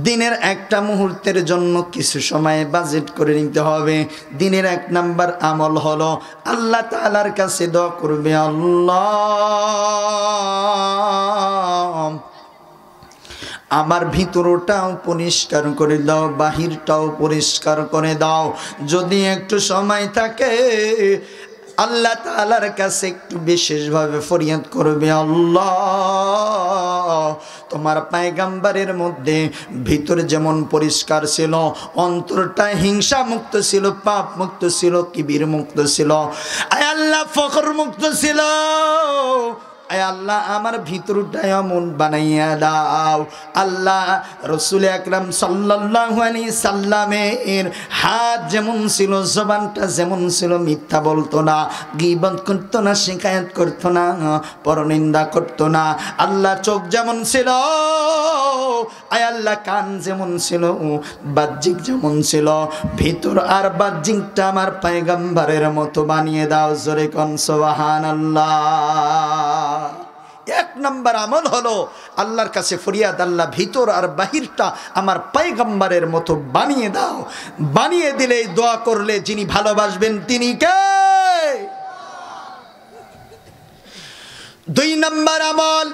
দিনের একটা মুহূর্তের জন্য কিছু সময় বাজেট করে নিতে হবে। দিনের 1 নাম্বার আমল হলো আল্লাহ তাআলার কাছে দোয়া করবে, আল্লাহ আমার ভিতরটাও পরিষ্কার করে দাও, বাহিরটাও পরিষ্কার করে দাও। যদি একটু সময় থাকে আল্লাহ তাআলার কাছে একটু বিশেষভাবে ফরিয়াদ করবে, আল্লাহ তোমার পয়গম্বরের মধ্যে ভিতরে যেমন পরিষ্কার ছিল, অন্তরটা হিংসা মুক্ত ছিল, পাপ মুক্ত ছিল, কিবির মুক্ত ছিল, আয় আল্লাহ ফখর মুক্ত ছিল, আয় আল্লাহ আমার ভিতরটা এমন বানাইয়া দাও। আল্লাহ রাসূল আকরাম সাল্লাল্লাহু আলাইহি সাল্লামের হাত যেমন ছিল, জবানটা যেমন ছিল, মিথ্যা বলতো না, গীবত করতো না, শিকায়াত করতো না, পরনিন্দা করতো না। আল্লাহ চোখ যেমন ছিল, আয় আল্লাহ কান যেমন ছিল, বাহ্যিক যেমন ছিল, ভিতর আর বাহ্যিকটা আমার পয়গম্বরের মতো বানিয়ে দাও। জোরে কোন সুবহানাল্লাহ। 1 নাম্বার আমল হলো আল্লাহর কাছে ফরিয়াদ, আল্লাহ ভিতর আর বাহিরটা আমার পয়গম্বরের মতো বানিয়ে দাও। বানিয়ে দিলে, দোয়া করলে যিনি ভালোবাসবেন তিনি কে? 2 নাম্বার আমল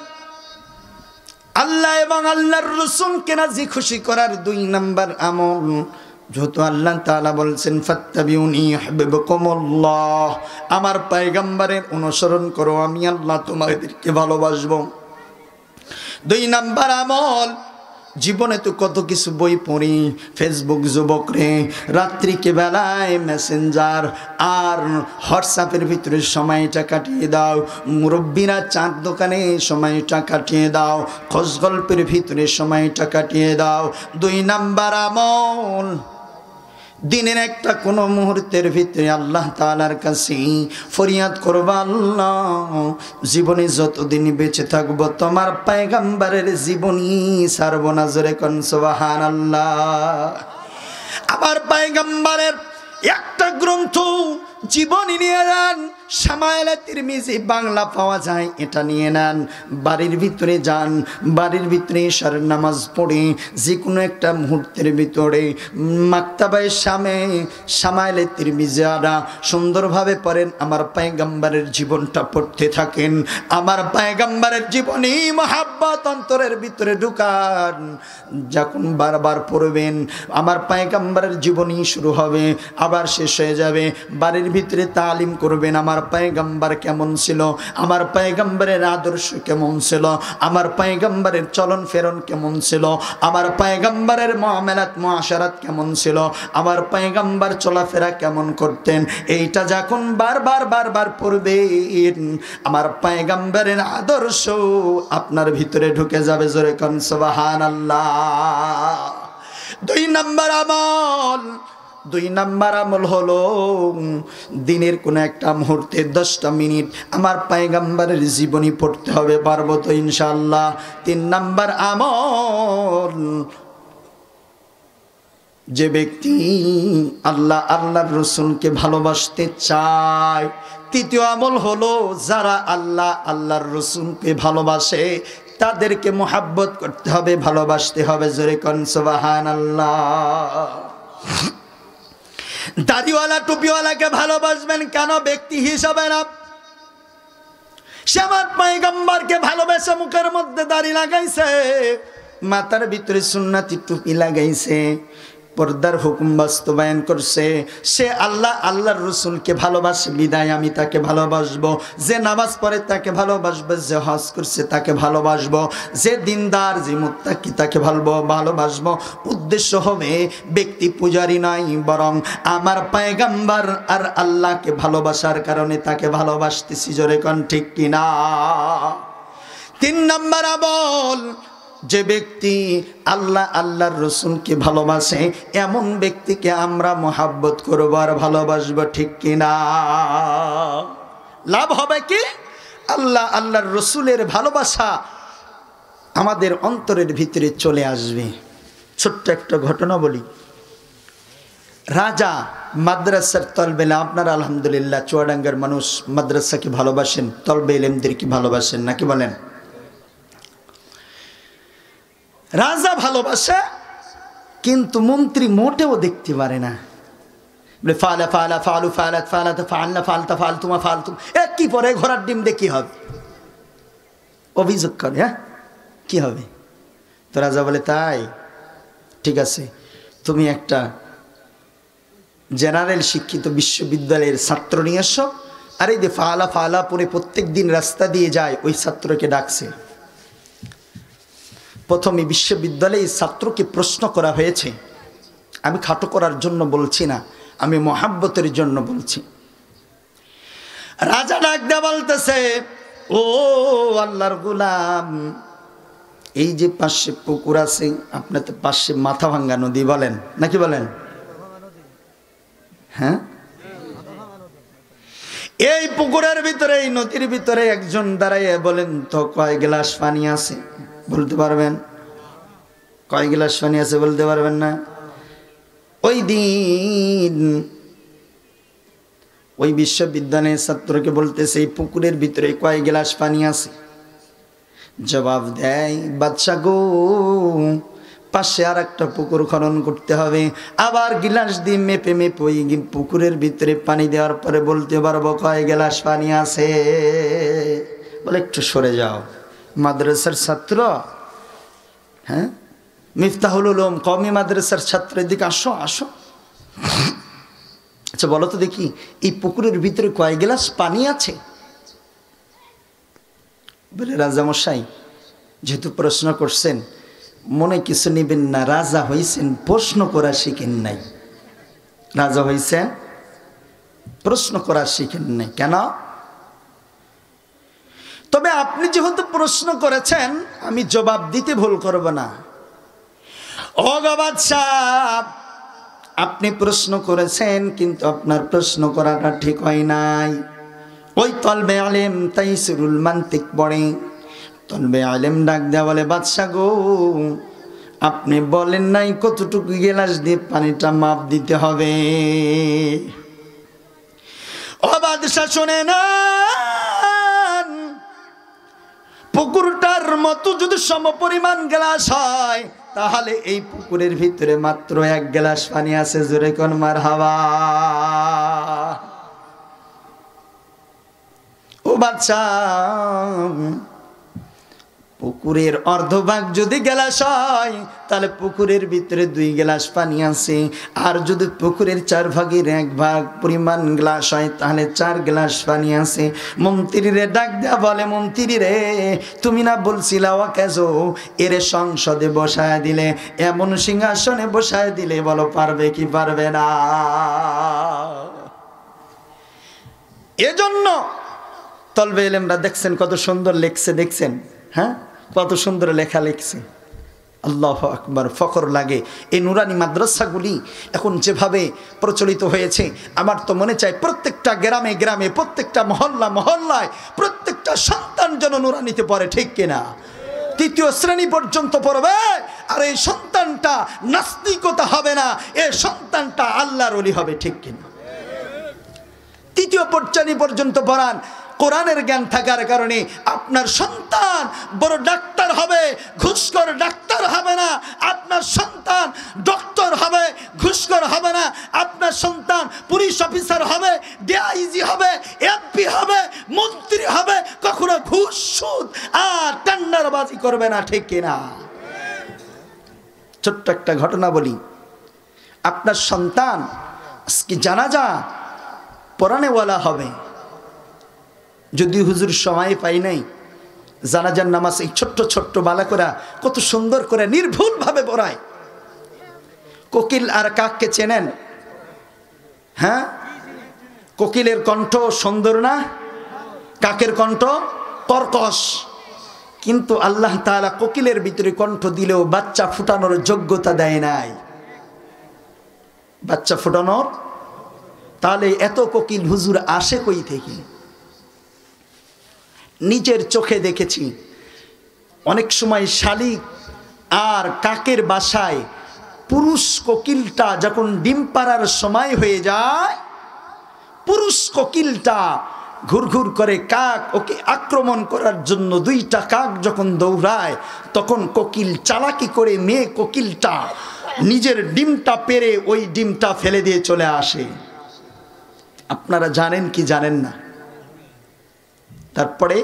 আল্লাহ এবং আল্লাহর রাসূলকে রাজি খুশি করার 2 নাম্বার আমল, যেহেতু আল্লাহ তাআলা বলছেন ফাত্তাবিউনি ইউহিব্বুকুমুল্লাহ, আমার পয়গম্বরের অনুসরণ করো, আমি আল্লাহ তোমাদেরকে ভালোবাসবো। 2 নাম্বার আমল, জীবনে তো কত কিছু বই পড়ি, ফেসবুক যুবকরে রাত্রিকে বেলায় মেসেঞ্জার আর হোয়াটসঅ্যাপের ভিতরে সময়টা কাটিয়ে দাও, মুরব্বীরা চাঁদ দোকানে সময়টা কাটিয়ে দাও, খোঁজ গল্পের ভিতরে সময়টা কাটিয়ে দাও। 2 নাম্বার আমল, দিনের একটা কোনো মুহূর্তের ভিতরে আল্লাহ তাআলার কাছে ফরিয়াদ করবা, আল্লাহ জীবনে যতদিন বেঁচে থাকবো তোমার পয়গম্বরের জীবনী ছাড়ব না। জোরে কোন সুবহানাল্লাহ। আমার পয়গম্বরের একটা গ্রন্থ জীবনী নিয়ে যান, শামায়েলে তিরমিজি বাংলা পাওয়া যায়, এটা নিয়ে নেন, বাড়ির ভিতরে যান, বাড়ির ভিতরে ইশার নামাজ পড়ে যে কোনো একটা মুহূর্তের ভিতরে মাকতাবায়ে শামায়েলে তিরমিজি আনা সুন্দরভাবে পড়েন, আমার পয়গম্বরের জীবনটা পড়তে থাকেন, আমার পয়গম্বরের জীবনী মহাব্বত অন্তরের ভিতরে ঢুকান। যখন বারবার পড়বেন আমার পয়গম্বরের জীবনী শুরু হবে, আবার শেষ হয়ে যাবে। বাড়ির ভিতরে তালিম করবেন আমার আমার পয়গম্বর কেমন ছিল, আমার পয়গম্বরের আদর্শ কেমন ছিল, আমার পয়গম্বরের চলন ফেরন কেমন ছিল, আমার পয়গম্বরের মুআমালাত মুআশারাত কেমন ছিল, আমার পয়গম্বর চলাফেরা কেমন করতেন, এইটা যখন বারবার পড়বেন আমার পয়গম্বরের আদর্শ আপনার ভিতরে ঢুকে যাবে। জোরে কোন সুবহানাল্লাহ। দুই নাম্বার আমল হলো দিনের কোনো একটা মুহূর্তে 10টা মিনিট আমার পয়গম্বরের জীবনী পড়তে হবে। পারবো তো ইনশাআল্লাহ। 3 নাম্বার আমল, যে ব্যক্তি আল্লাহর রাসূলকে ভালোবাসতে চায়। তৃতীয় আমল হলো যারা আল্লাহর রাসূলকে ভালোবাসে তাদেরকে মুহাব্বত করতে হবে, ভালোবাসতে হবে। জোরে কোন সুবহানাল্লাহ। দাড়িওয়ালা টুপিওয়ালাকে ভালোবাসবেন কেন? ব্যক্তি হিসাবে না। সে আমার পয়গম্বরকে ভালোবেসে মুখের মধ্যে দাড়ি লাগাইছে, মাথার ভিতরে সুন্নতি টুপি লাগাইছে, পর্দার হুকুম বাস্তবায়ন করছে। সে আল্লাহর রাসূলকে ভালোবাসে বিদায় আমি তাকে ভালোবাসবো। যে নামাজ পড়ে তাকে ভালোবাসবো, যে হজ করছে তাকে ভালোবাসবো, যে দিনদার যে মুত্তাকি তাকে ভালোবাসবো। উদ্দেশ্য হবে ব্যক্তি পূজারি নয়, বরং আমার পয়গম্বর আর আল্লাহকে ভালোবাসার কারণে তাকে ভালোবাসতেছি। জোরে কোন ঠিক কিনা? 3 নাম্বার আমল, যে ব্যক্তি আল্লাহর রাসূলকে ভালোবাসে এমন ব্যক্তিকে আমরা মুহাব্বত করব আর ভালোবাসবো। ঠিক কিনা? লাভ হবে কি? আল্লাহর রাসূলের ভালোবাসা আমাদের অন্তরের ভিতরে চলে আসবে। ছোট্ট একটা ঘটনা বলি। রাজা মাদ্রাসার তলবে ইলম, আপনারা আলহামদুলিল্লাহ চুয়াডাঙ্গার মানুষ মাদ্রাসাকে ভালোবাসেন, তলবে ইলমদেরকে ভালোবাসেন নাকি বলেন? রাজা ভালোবাসে কিন্তু মন্ত্রী মোটেও দেখতে পারে না। বলে ফালা ফালা ফালু ফালাত ফালাত ফালনা ফালতা ফালতুমা ফালতুম, কি পরে ঘোড়ার ডিম দিয়ে কি হবে? অভিযোগ করে, হ্যাঁ কি হবে? তো রাজা বলে তাই ঠিক আছে, তুমি একটা জেনারেল শিক্ষিত বিশ্ববিদ্যালয়ের ছাত্র নিয়ে এসো। আর এই যে ফালা ফালা পরে প্রত্যেক দিন রাস্তা দিয়ে যায় ওই ছাত্রকে ডাকছে। প্রথমে বিশ্ববিদ্যালয়ে ছাত্রকে প্রশ্ন করা হয়েছে। আমি খাটো করার জন্য বলছি না, আমি মহাব্বতের জন্য বলছি। রাজা ডাক দেয়া বলতেছে, ও আল্লাহর গোলাম, এই যে পাশে পুকুর আছে, আপনার তো পাশে মাথা ভাঙ্গা নদী বলেন নাকি বলেন? হ্যাঁ, এই পুকুরের ভিতরে এই নদীর ভিতরে একজন দাঁড়াইয়ে বলেন তো কয় গ্লাস পানি আছে? বলতে পারবেন? কয় গ্লাস পানি আছে বলতে পারবেন না? ওই দিন ওই বিশ্ববিদ্যালয়ের ছাত্রকে বলতেছে এই পুকুরের ভিতরে কয় গ্লাস পানি আছে? জবাব দেয়, বাদশা গো, পাশে আর একটা পুকুর খনন করতে হবে, আবার গিলাস দিয়ে মেপে ওই পুকুরের ভিতরে পানি দেওয়ার পরে বলতে পারবো কয় গ্লাস পানি আছে। বলে একটু সরে যাও, মাদ্রাসার ছাত্র, হ্যাঁ মিফতাহুল উলুম কওমি মাদ্রাসার ছাত্র, এদিকে আসো আসো। আচ্ছা বলো তো দেখি এই পুকুরের ভিতরে কয় গ্লাস পানি আছে? বলে রাজামশাই যেহেতু প্রশ্ন করছেন মনে কিছু নেবেন না, রাজা হয়েছেন প্রশ্ন করা শিখেন নাই। রাজা হয়েছেন প্রশ্ন করা শিখেন নাই কেন? তবে আপনি যেহেতু প্রশ্ন করেছেন আমি জবাব দিতে ভুল করব না। ও বাদশাহ, আপনি প্রশ্ন করেছেন কিন্তু আপনার প্রশ্ন করাটা ঠিক হয় নাই। ওই তলবে আলেম তাইসিরুল মান্তিক পড়ে, তলবে আলেম ডাক দেয়া বলে, বাদশা গো, আপনি বলেন নাই কতটুকু গ্লাস দিয়ে পানিটা মাপ দিতে হবে। ও বাদশা শোনে না, পুকুরটার মতো যদি সমপরিমাণ গ্লাস হয় তাহলে এই পুকুরের ভিতরে মাত্র 1 গ্লাস পানি আছে। জোরে কোন মারহাবা। ও বাদশা, পুকুরের অর্ধভাগ যদি গ্লাস হয় তাহলে পুকুরের ভিতরে 2 গ্লাস পানি আছে, আর যদি পুকুরের 4 ভাগের 1 ভাগ পরিমাণ গ্লাস হয় তাহলে 4 গ্লাস পানি আছে। মন্ত্রীরে ডাক দেয়া বলে, মন্ত্রী রে, তুমি না বলছিলা ওয়াকেজো এরে সংসদে বসায় দিলে, এমন সিংহাসনে বসায় দিলে, বলো পারবে কি পারবে না? এজন্য তলবে ইলমরা দেখছেন কত সুন্দর লেখছে, দেখছেন? হ্যাঁ, কত সুন্দর লেখা লিখছে। আল্লাহু আকবার, ফখর লাগে। এই নুরানি মাদ্রাসাগুলি এখন যেভাবে প্রচলিত হয়েছে, আমার তো মনে চায় প্রত্যেকটা গ্রামে গ্রামে, প্রত্যেকটা মহল্লা মহল্লায় প্রত্যেকটা সন্তান যেন নুরানিতে পড়ে, ঠিক কিনা? 3য় শ্রেণী পর্যন্ত পড়বে, আর এই সন্তানটা নাস্তিকতা হবে না, এই সন্তানটা আল্লাহর ওলি হবে, ঠিক কিনা? 3য় শ্রেণী পর্যন্ত পড়ান, কোরআনের জ্ঞান থাকার কারণে আপনার সন্তান বড় ডাক্তার হবে, ঘুষখোর ডাক্তার হবে না। আপনার সন্তান ডক্টর হবে, ঘুষখোর হবে না। আপনার সন্তান পুলিশ অফিসার হবে, ডিআইজি হবে, এমপি হবে, মন্ত্রী হবে, কখনো ঘুষ সুদ আর টেন্ডারবাজি করবে না, ঠিক কিনা? ছোট্ট একটা ঘটনা বলি। আপনার সন্তান আজকে জানাজা পড়ানেওয়ালা হবে, যদি হুজুর সময় পাই নাই, জানাজার নামাজ এই ছোট্ট ছোট্ট বালকরা কত সুন্দর করে নির্ভুল ভাবে পড়ায়। কোকিল আর কাককে চেনেন? হ্যাঁ, কোকিলের কণ্ঠ সুন্দর না, কাকের কণ্ঠ কর্কশ, কিন্তু আল্লাহ তাআলা কোকিলের ভিতরে কণ্ঠ দিলেও বাচ্চা ফুটানোর যোগ্যতা দেয় নাই। বাচ্চা ফুটানোর, তাহলে এত কোকিল হুজুর আসে কই থেকে? নিজের চোখে দেখেছি অনেক সময় শালিক আর কাকের বাসায় পুরুষ কোকিলটা যখন ডিম পাড়ার সময় হয়ে যায়, পুরুষ কোকিলটা ঘুরঘুর করে কাক ওকে আক্রমণ করার জন্য 2টা কাক যখন দৌড়ায়, তখন কোকিল চালাকি করে মেয়ে কোকিলটা নিজের ডিমটা পেরে ওই ডিমটা ফেলে দিয়ে চলে আসে। আপনারা জানেন কি জানেন না? তারপরে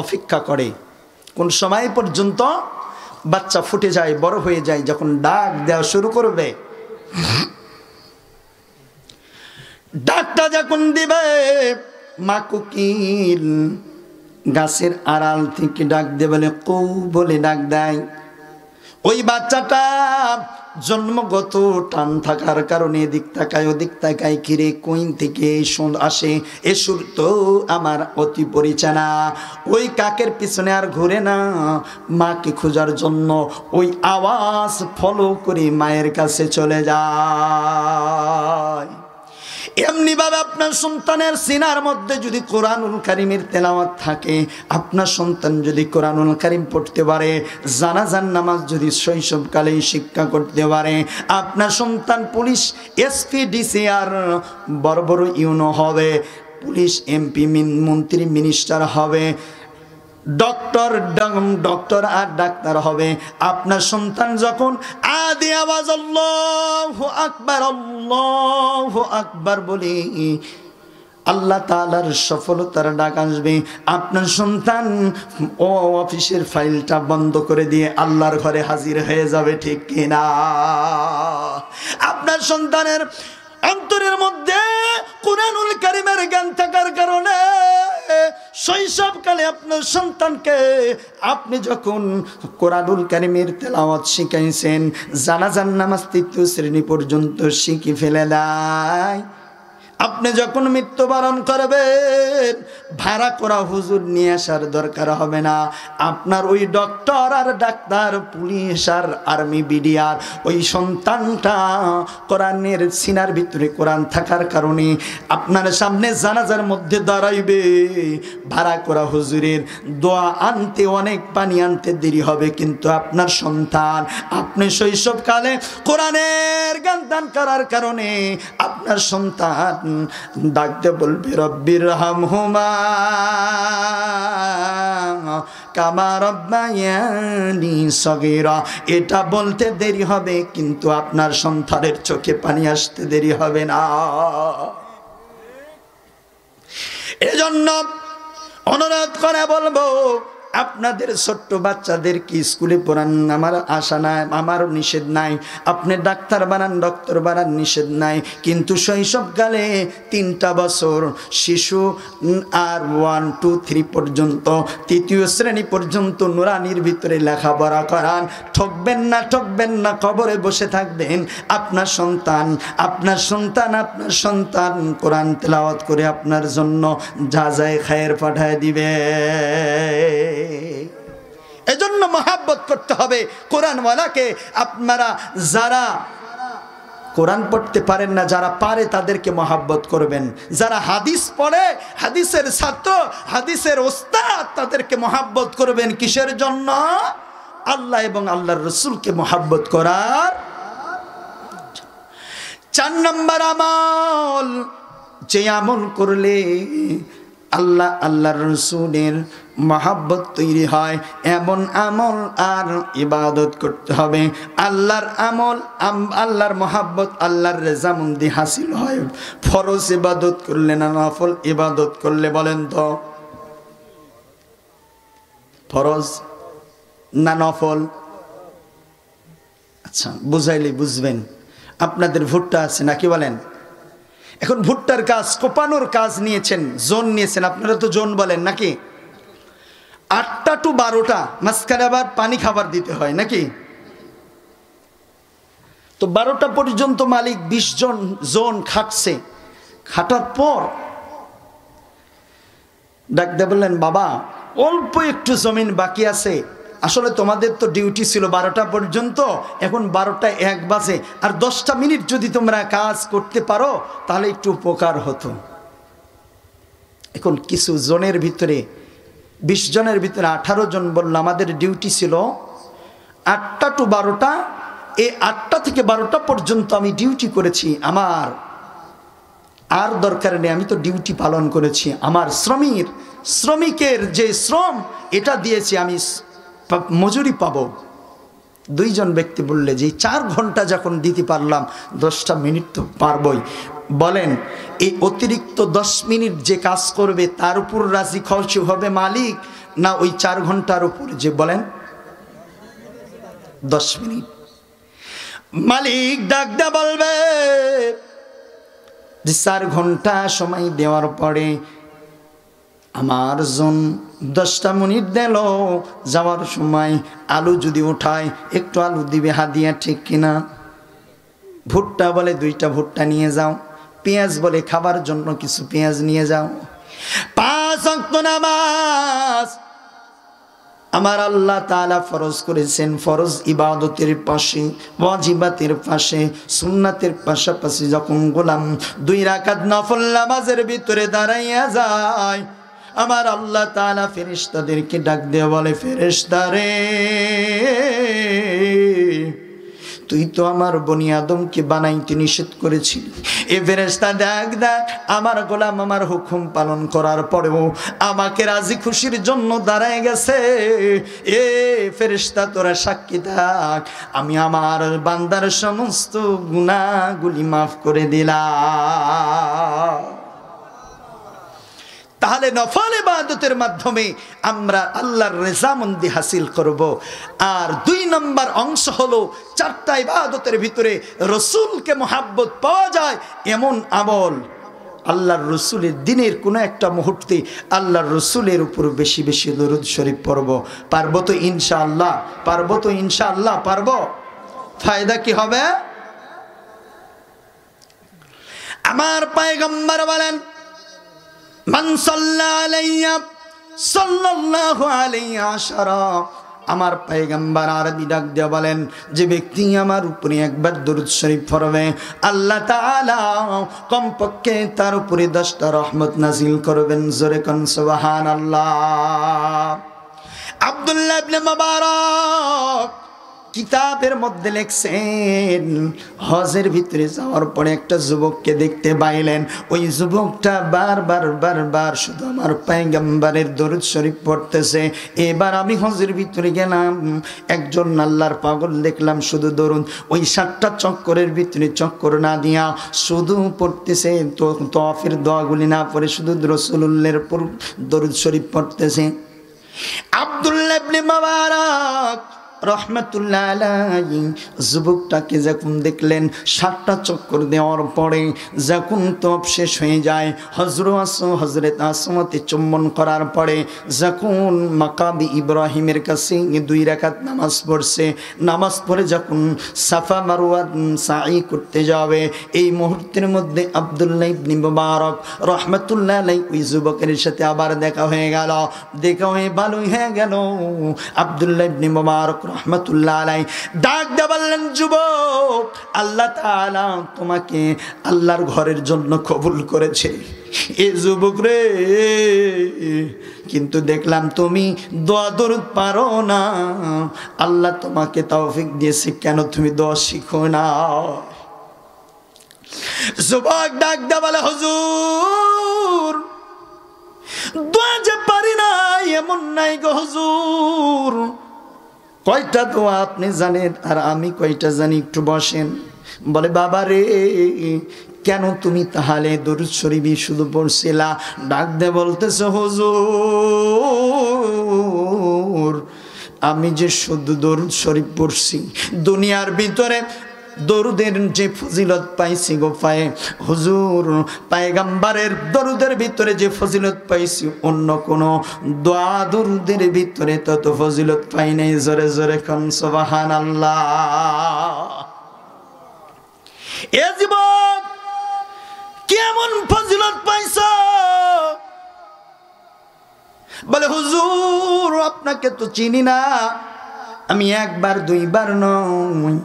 অপেক্ষা করে কোন সময় পর্যন্ত বাচ্চা ফুটে যায়, বড় হয়ে যায়, যখন ডাক দেওয়া শুরু করবে, ডাকটা যখন দিবে, মা কোকিল গাছের আড়াল থেকে ডাক দিয়ে বলে কৌ বলে ডাক দেয়। ওই বাচ্চাটা জন্মগত টান থাকার কারণে এদিক তাকায় ওদিক তাকায়, কিরে কোন থেকে আসে এ সুর তো আমার অতি পরিচয়। ওই কাকের পিছনে আর ঘুরে না, মাকে খোঁজার জন্য ওই আওয়াজ ফলো করে মায়ের কাছে চলে যায়। এমনি ভাবে আপনার সন্তানের সিনার মধ্যে যদি কোরআনুল কারীমের তেলাওয়াত থাকে, আপনার সন্তান যদি কোরআনুল কারীম পড়তে পারে, জানাজার নামাজ যদি শৈশবকালেই শিক্ষা করতে পারে, আপনার সন্তান পুলিশ, এসপি, ডিসি আর বড় বড় ইউনো হবে, পুলিশ, এমপি, মন্ত্রী, মিনিস্টার হবে, ডক্টর আর ডাক্তার হবে। আপনার সন্তান যখন আদি আওয়াজ আল্লাহু আকবার বলে আল্লাহ তাআলার সফলতার ডাক আসবে, আপনার সন্তান ও অফিসের ফাইলটা বন্ধ করে দিয়ে আল্লাহর ঘরে হাজির হয়ে যাবে, ঠিক কিনা? আপনার সন্তানের অন্তরের মধ্যে কোরআনুল কারীমের জ্ঞান থাকার কারণে শৈশবকালে আপনার সন্তানকে আপনি যখন কোরআনুল কারীমের তেলাওয়াত শিখাইছেন, জানাজার নামাজ 3য় শ্রেণী পর্যন্ত শিখে ফেলে দেয়। আপনি যখন মৃত্যুবরণ করবেন, ভাড়া করা হুজুর নিয়ে আসার দরকার হবে না। আপনার ওই ডক্টর আর ডাক্তার, পুলিশ আর আর্মি, বিডিআর, ওই সন্তানটা কোরআনের সিনার ভিতরে কোরআন থাকার কারণে আপনার সামনে জানাজার মধ্যে দাঁড়াইবে। ভাড়া করা হুজুরের দোয়া আনতে, অনেক পানি আনতে দেরি হবে, কিন্তু আপনার সন্তান, আপনি শৈশবকালে কোরআনের জ্ঞান দান করার কারণে আপনার সন্তান ডাকতে বলবে রব্বির হামহুমা কামা রাব্বায়ানি সগীরা। এটা বলতে দেরি হবে, কিন্তু আপনার সন্তানের চোখে পানি আসতে দেরি হবে না। এজন্য অনুরোধ করে বলবো, আপনাদের ছোট্ট বাচ্চাদেরকে স্কুলে পড়ান, আমার আশা নাই, আমার নিষেধ নাই। আপনি ডাক্তার বানান, ডক্টর বানান, নিষেধ নাই। কিন্তু শৈশবকালে 3টা বছর শিশু আর 1, 2, 3 পর্যন্ত, 3য় শ্রেণী পর্যন্ত নুরানির ভিতরে লেখাপড়া করান। ঠকবেন না, ঠকবেন না, কবরে বসে থাকবেন। আপনার সন্তান কোরআন তেলাওয়াত করে আপনার জন্য যা যায় খায়ের পাঠায় দিবে। এজন্য মহাব্বত করতে হবে কোরআনওয়ালাকে। আপনারা যারা কোরআন পড়তে পারেন না, যারা পারে তাদেরকে মহাব্বত করবেন। যারা হাদিস পড়ে, হাদিসের ছাত্র, হাদিসের ওস্তাদ, তাদেরকে মহাব্বত করবেন। কিসের জন্য? আল্লাহ এবং আল্লাহর রসুলকে মহাব্বত করার। 4 নম্বর আমল, যে আমল করলে আল্লাহ আল্লাহর রসুলের মহাব্বত তৈরি হয়, এমন আমল আর ইবাদত করতে হবে। আল্লাহর আমল, আল্লাহর মহাব্বত, আল্লাহর রেজামন্দি হাসিল হয় ফরজ ইবাদত করলে না নফল ইবাদত করলে? বলেন তো, ফরজ না নফল? আচ্ছা, বুঝাইলে বুঝবেন। আপনাদের ভুট্টা আছে নাকি বলেন? এখন ভুট্টার কাজ, কোপানোর কাজ নিয়েছেন, জোন নিয়েছেন। আপনারা তো জোন বলেন নাকি? 8টা টু 12টা, মাঝখানে আবার পানি খাবার দিতে হয় নাকি? তো 12টা পর্যন্ত মালিক 20 জন জোন খাটছে। খাটার পর ডাক দিয়ে বললেন, বাবা অল্প একটু জমিন বাকি আছে। আসলে তোমাদের তো ডিউটি ছিল 12টা পর্যন্ত, এখন 12টা 1 বাজে, আর 10টা মিনিট যদি তোমরা কাজ করতে পারো তাহলে একটু উপকার হতো। এখন কিছু জনের ভিতরে, 20 জনের ভিতরে 18 জন বলল, আমাদের ডিউটি ছিল 8টা টু 12টা, এই 8টা থেকে 12টা পর্যন্ত আমি ডিউটি করেছি, আমার আর দরকার নেই, আমি তো ডিউটি পালন করেছি। আমার শ্রমিকের যে শ্রম এটা দিয়েছি, আমি মজুরি পাবো। 2 জন ব্যক্তি বললে যে 4 ঘন্টা যখন দিতে পারলাম, 10টা মিনিট তো পারবই। বলেন, এই অতিরিক্ত 10 মিনিট যে কাজ করবে তার উপর রাজি খুশি হবে মালিক, না ওই 4 ঘন্টার উপর? যে বলেন 10 মিনিট। মালিক ডাক দেয়া বলবে যে 4 ঘন্টা সময় দেওয়ার পরে আমার জন 10টা মিনিট দিল, যাওয়ার সময় আলু যদি উঠায় একটু আলু দিবে হাদিয়া, ঠিক কিনা? ভুট্টা বলে 2টা ভুট্টা নিয়ে যাও, পেঁয়াজ বলে খাবার জন্য কিছু পেঁয়াজ নিয়ে যাও। 5 ওয়াক্ত নামাজ আমার আল্লাহ তাআলা ফরজ করেছেন। ফরজ ইবাদতের পাশে, ওয়াজিবাতের পাশে, সুন্নাতের পাশাপাশি যখন গোলাম 2 রাকাত নফল নামাজের ভিতরে দাঁড়াইয়া যায়, আমার আল্লাহ তাআলা ফেরেশতাদেরকে ডাক দিয়ে বলে, ফেরেশতারে তুই তো আমার বনি আদমকে বানাইতে নিষেধ করেছিলি। এ ফেরেশতা দেখ আমার গোলাম আমার হুকুম পালন করার পরেও আমাকে রাজি খুশির জন্য দাঁড়ায় গেছে। এ ফেরেশতা তোরা সাক্ষী থাক, আমি আমার বান্দার সমস্ত গুনাহগুলি মাফ করে দিলাম। তাহলে নফল ইবাদতের মাধ্যমে আমরা আল্লাহর রেজামন্দি হাসিল করব। আর 2 নম্বর অংশ হলো 4টা ইবাদতের ভিতরে রসুলকে মহাব্বত পাওয়া যায় এমন আমল। আল্লাহর রসুলের দিনের কোনো একটা মুহূর্তে আল্লাহর রসুলের উপর বেশি বেশি দরুদ শরীফ পড়ব। পারবো তো ইনশাআল্লাহ? পারবো তো ইনশাআল্লাহ? পারবো। ফায়দা কি হবে? আমার পয়গম্বর বলেন, মান সাল্লা আলাইয়া সাল্লাল্লাহু আলাইহি আশারা। আমার পয়গম্বর আরবি ডাক দিয়ে বলেন, যে ব্যক্তি আমার উপরে একবার দরুদ শরীফ পড়বে, আল্লাহ তাআলা কমপক্ষে তার উপরে 10টা রহমত নাজিল করবেন। জোরে কোন সুবহানাল্লাহ। আব্দুল্লাহ ইবনে মুবারক কিতাবের মধ্যে লেখছেন, হজের ভিতরে যাওয়ার পরে একটা যুবককে দেখতে পাইলেন। ওই যুবকটা বারবার শুধু আমার পয়গম্বরের দরুদ শরীফ পড়তেছে। এবার আমি হজের ভিতরে গেলাম, একজন আল্লাহর পাগল দেখলাম, শুধু দরুদ, ওই 7টা চক্করের ভিতরে চক্কর না দিয়া শুধু পড়তেছে, তো তওয়াফের দোয়াগুলি না পড়ে শুধু রাসূলুল্লাহর দরুদ শরীফ পড়তেছে। আব্দুল্লাহ ইবনে মুবারক রহমাতুল্লাহ আলাইহি যুবকটাকে যখন দেখলেন 7টা চক্কর দেওয়ার পরে যখন তপ শেষ হয়ে যায় হযরত আসমাতে চুম্বন করার পরে যখন মাকাম ইব্রাহিমের কাছে 2 রাকাত নামাজ পড়ছে, নামাজ পড়ে যখন সাফা মারওয়া সাই করতে যাবে, এই মুহূর্তের মধ্যে আব্দুল্লাহ ইবনে মুবারক রহমাতুল্লাহ আলাইহি ওই যুবকের সাথে আবার দেখা হয়ে গেল। দেখা হয়ে ভালোই হয়ে গেল। আব্দুল্লাহ ইবনে মুবারক রহমাতুল্লাহ আলাইহি ডাক দিয়ে বললেন, যুবক, আল্লাহ তাআলা তোমাকে আল্লাহর ঘরের জন্য কবুল করেছে। এ যুবক রে, কিন্তু দেখলাম তুমি দোয়া দরুদ পারো না, আল্লাহ তোমাকে তৌফিক দিয়েছে, কেন তুমি দোয়া শিখো না? যুবক ডাক দিয়ে বলে, হুজুর, দোয়া যে পারি না এমন নাই গো হুজুর। কয়টা দোয়া আপনি জানেন আর আমি কয়টা জানি, একটু বসেন। বলে, বাবা রে, কেন তুমি তাহলে দরুদ শরীফ শুধু পড়ছিলা? ডাক দে বলতেছে, হুজুর, আমি যে শুধু দরুদ শরীফ পড়ছি, দুনিয়ার ভিতরে দরুদের যে ফজিলত পাইছি গো পায়ে হুজুর, পয়গম্বরের দরুদের ভিতরে যে ফজিলত পাইছি, অন্য কোন দোয়া দরুদের ভিতরে তত ফজিলত পাই নাই। জোরে জোরে কোন সুবহানাল্লাহ। এ জীবন কেমন ফজিলত পাইছো? বলে, হুজুর, আপনাকে তো চিনি না, আমি একবার দুইবার নয়,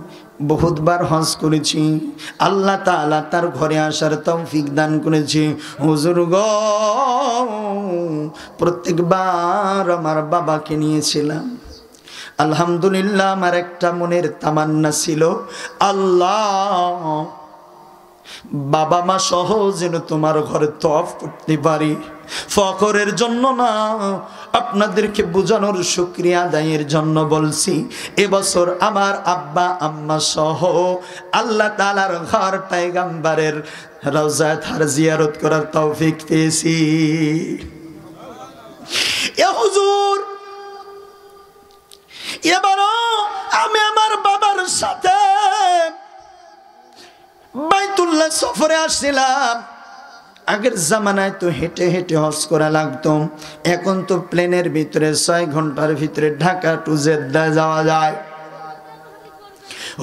বহুতবার হজ করেছি, আল্লাহ তাআলা তার ঘরে আসার তৌফিক দান করেছে। হুজুর গো, প্রত্যেকবার আমার বাবাকে নিয়েছিলাম। আলহামদুলিল্লাহ, আমার একটা মনের তামান্না ছিল, আল্লাহ, বাবা মা সহ যেন তোমার ঘরে তওয়াফ করতে পারি। ফখরের জন্য না, আপনাদেরকে বোঝানোর শুকরিয়া আদায়ের জন্য বলছি। এবছর আমার আব্বা আম্মা সহ আল্লাহ তাআলার ঘর পয়গম্বরের রওজা তার জিয়ারত করার তৌফিক পেয়েছি। এ হুজুর, এবারও আমি আমার বাবার সাথে বাইতুল্লাহ সফরে আসছিলাম। আগের জামানায় তো হেঁটে হেঁটে হজ করা লাগতো, এখন তো প্লেনের ভিতরে 6 ঘন্টার ভিতরে ঢাকা টু জেদ্দা যাওয়া যায়।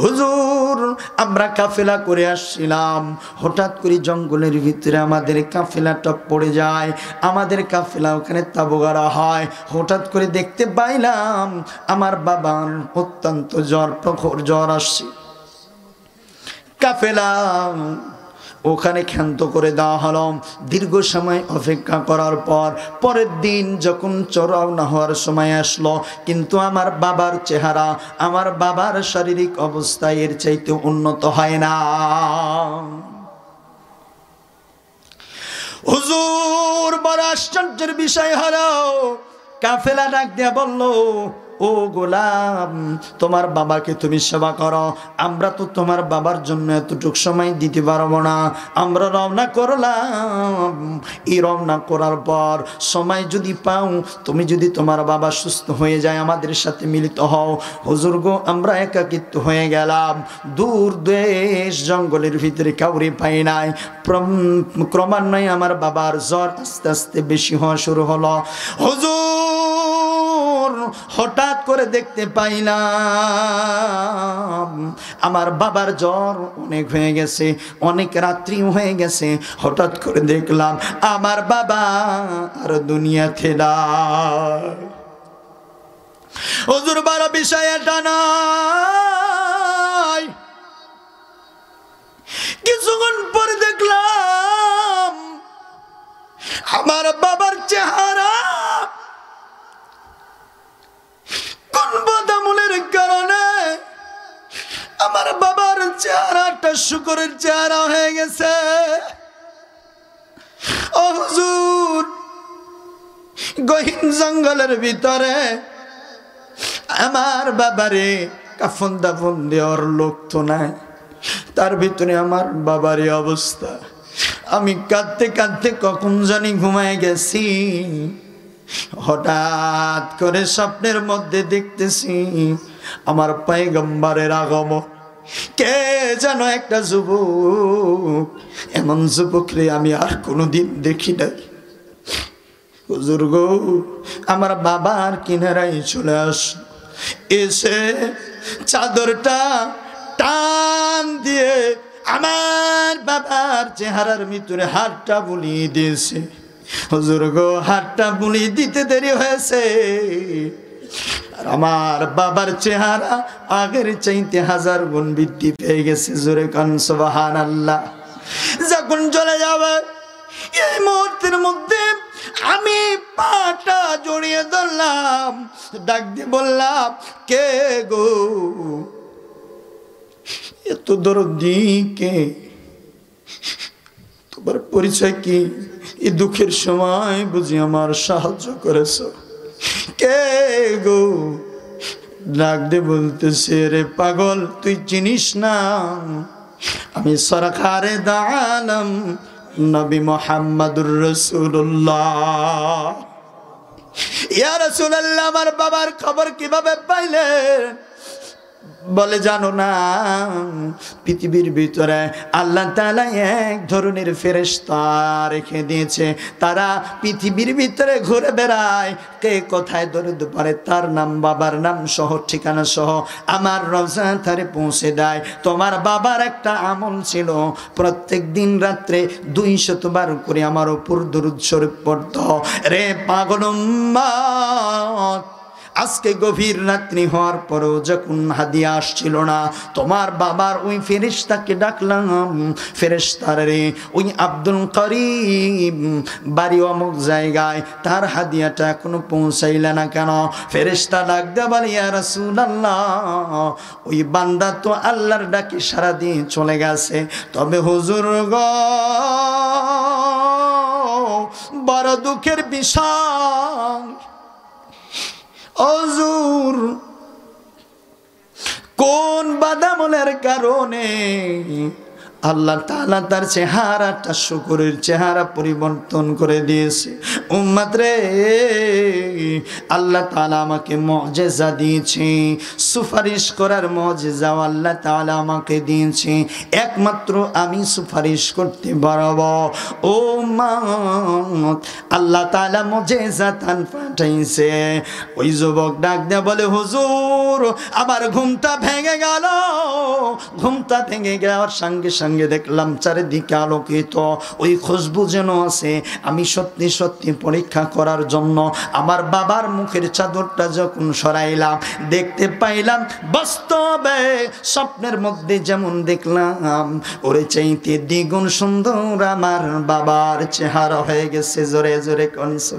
হুজুর, আমরা কাফেলা করে আসছিলাম, হঠাৎ করে জঙ্গলের ভিতরে আমাদের কাফেলাটা পড়ে যায়। আমাদের কাফেলা ওখানে তাবুগারা হয়। হঠাৎ করে দেখতে পাইলাম আমার বাবার অত্যন্ত জ্বর, প্রখর জ্বর আসছে। কাফেলা ওখানে ক্ষান্ত করে দেওয়া হলো। দীর্ঘ সময় অপেক্ষা করার পর পরের দিন যখন রওনা হওয়ার সময় আসলো, কিন্তু আমার বাবার চেহারা, আমার বাবার শারীরিক অবস্থা এর চাইতে উন্নত হয় না। হুজুর, বড় আশ্চর্যের বিষয় হলো, কাফেলা ডাক দিয়ে বলল, ও গোলাম, তোমার বাবাকে তুমি সেবা করো, আমরা তো তোমার বাবার জন্য এতটুক সময় দিতে পারবো না। আমরা রওনা করলাম, এই রওনা করার পর সময় যদি পাও, তুমি যদি তোমার বাবা সুস্থ হয়ে যায় আমাদের সাথে মিলিত হও। হুজুর গো, আমরা একাকিত্ব হয়ে গেলাম, দূর দেশ জঙ্গলের ভিতরে কাউরে পাই নাই। ক্রমান্বয়ে আমার বাবার জ্বর আস্তে আস্তে বেশি হওয়া শুরু হলো। হুজুর, হঠাৎ করে দেখতে পাইলাম আমার বাবার জ্বর অনেক হয়ে গেছে, অনেক রাত্রি হয়ে গেছে। হঠাৎ করে দেখলাম আমার বাবা আর দুনিয়াতে নাই। হুজুর, বড় বিষয় এটা নয়, কিছুক্ষণ পরে দেখলাম আমার বাবার চেহারা কোন বদামূলের কারণে আমার বাবার চেহারাটা শুকরের চেহারা হয়ে গেছে। ও হুজুর, গহীন জঙ্গলের ভিতরে আমার বাবারে কাফন দাফন দেওয়ার লোক তো নাই, তার ভিতরে আমার বাবারই অবস্থা। আমি কাঁদতে কাঁদতে কখন জানি ঘুমায় গেছি। হঠাৎ করে স্বপ্নের মধ্যে দেখতেছি আমার পয়গম্বরের আগমন। কে যেন একটা যুবক, এমন যুবক রে আমি আর কোনোদিন দেখি নাই। হুজুর গো, আমার বাবার কিনারায় চলে এসে চাদরটা টান দিয়ে আমার বাবার চেহারার ভিতরে হাতটা বুলিয়ে দিয়েছে। হুজুর গো, হাতটা বুলিয়ে দিতে দেরি হয়েছে, আর আমার বাবার চেহারা আগের চাইতে 1000 গুণ বৃদ্ধি পেয়ে গেছে। জোরে কান সুবহানাল্লাহ। যখন চলে যাবে এই মুহূর্তের মধ্যে আমি পাটা জড়িয়ে ধরলাম, ডাক দিয়ে বললাম, কে গো, এত দরদি কে, তোমার পরিচয় কি? এই দুঃখের সময় বুঝি আমার সাহায্য করেছ। কে গো? ডাক দিয়ে বলতেছে, রে পাগল, তুই চিনিস না, আমি সরকারে দাঁড়ালাম নবী মুহাম্মদুর রাসূলুল্লাহ। ইয়া রাসূলুল্লাহ, আমার বাবার খবর কিভাবে পাইলেন? বলে, জানো না, পৃথিবীর ভিতরে আল্লাহ তাআলা এক ধরনের ফেরেশতা রেখে দিয়েছে, তারা পৃথিবীর ভিতরে ঘুরে বেড়ায়, কে কোথায় দরুদ পড়ে তার নাম, বাবার নাম সহ ঠিকানা সহ আমার রওজা তারে পৌঁছে দেয়। তোমার বাবার একটা আমল ছিল, প্রত্যেক দিন রাত্রে 200 বার করে আমার উপর দরুদ শরীফ পড়তো। রে পাগল উম্মত, আজকে গভীর রাত্রি হওয়ার পরেও যখন হাদিয়া আসছিল না, তোমার বাবার ওই ফেরেশতাকে ডাকলাম, ফেরেশতারে ওই আব্দুল করিম বাড়ি অমুক জায়গায়, তার হাদিয়াটা এখনো পৌঁছাইলে না কেন? ফেরেশতা ডাক দেয়া বলে, ইয়া রাসূলুল্লাহ, ওই বান্দা তো আল্লাহর ডাকে সারা দিয়ে চলে গেছে, তবে হুজুর গো, বড় দুঃখের বিষয়, হুজুর কোন বাদামলের কারণে আল্লাহ তাআলা তার চেহারাটা শুকরের চেহারা পরিবর্তন করে দিয়েছে। উম্মত রে, আল্লাহ তাআলা আমাকে মুজিজা দিয়েছে, সুপারিশ করার মুজিজা আল্লাহ তাআলা আমাকে দিয়েছে, একমাত্র আমি সুপারিশ করতে পারবো। ও উম্মত, আল্লাহ তাআলা মুজিজা তান পাঠাইছে। ওই যুবক ডাক দিয়ে বলে, হুজুর আমার ঘুমটা ভেঙে গেল। ঘুমটা ভেঙে যাওয়ার সঙ্গে সঙ্গে দেখলাম চারিদিকে আলোকিত, ওই খুশবু যেন আছে। আমি সত্যি সত্যি পরীক্ষা করার জন্য আমার বাবার মুখের চাদরটা যখন সরাইলাম, দেখতে পাইলাম বাস্তবে স্বপ্নের মধ্যে যেমন দেখলাম, ওরে চাইতে দ্বিগুণ সুন্দর আমার বাবার চেহারা হয়ে গেছে। জোরে জোরে কনসো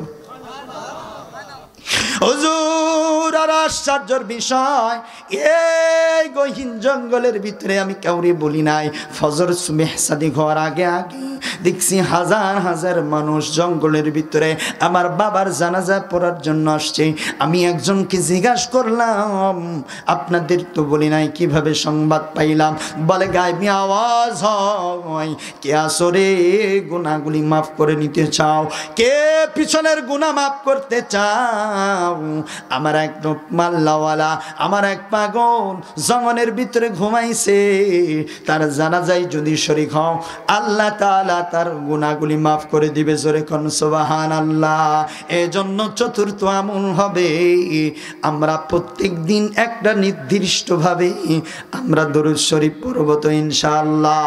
হুজুর, আর আশ্চর্যের বিষয়, এই গহীন জঙ্গলের ভিতরে আমি কাউরে বলি নাই, ফজর সুবহ সাদিক হওয়ার আগে আগে দেখছি হাজার হাজার মানুষ জঙ্গলের ভিতরে আমার বাবার জানাজা পড়ার জন্য আসছে। আমি একজনকে জিজ্ঞাসা করলাম, আপনাদের তো বলি নাই, কিভাবে সংবাদ পাইলাম? বলে, গায়েবী আওয়াজ হয়, কে আসরে গুনাহগুলি মাফ করে নিতে চাও? কে পিছনের গুনাহ মাফ করতে চাও? আমার এক মাল্লাওয়ালা, আমার এক পাগল জঙ্গলের ভিতরে ঘুমাইছে, তার জানাজায় যদি শরীক হও, আল্লাহ তাআলা তার গুনাহগুলি মাফ করে দিবে। জোরে কোন সুবহানাল্লাহ। এজন্য চতুর্থ আমল হবে, আমরা প্রত্যেক দিন একটা নির্দিষ্ট ভাবে আমরা দরুদ শরীফ পড়ব তো ইনশাআল্লাহ।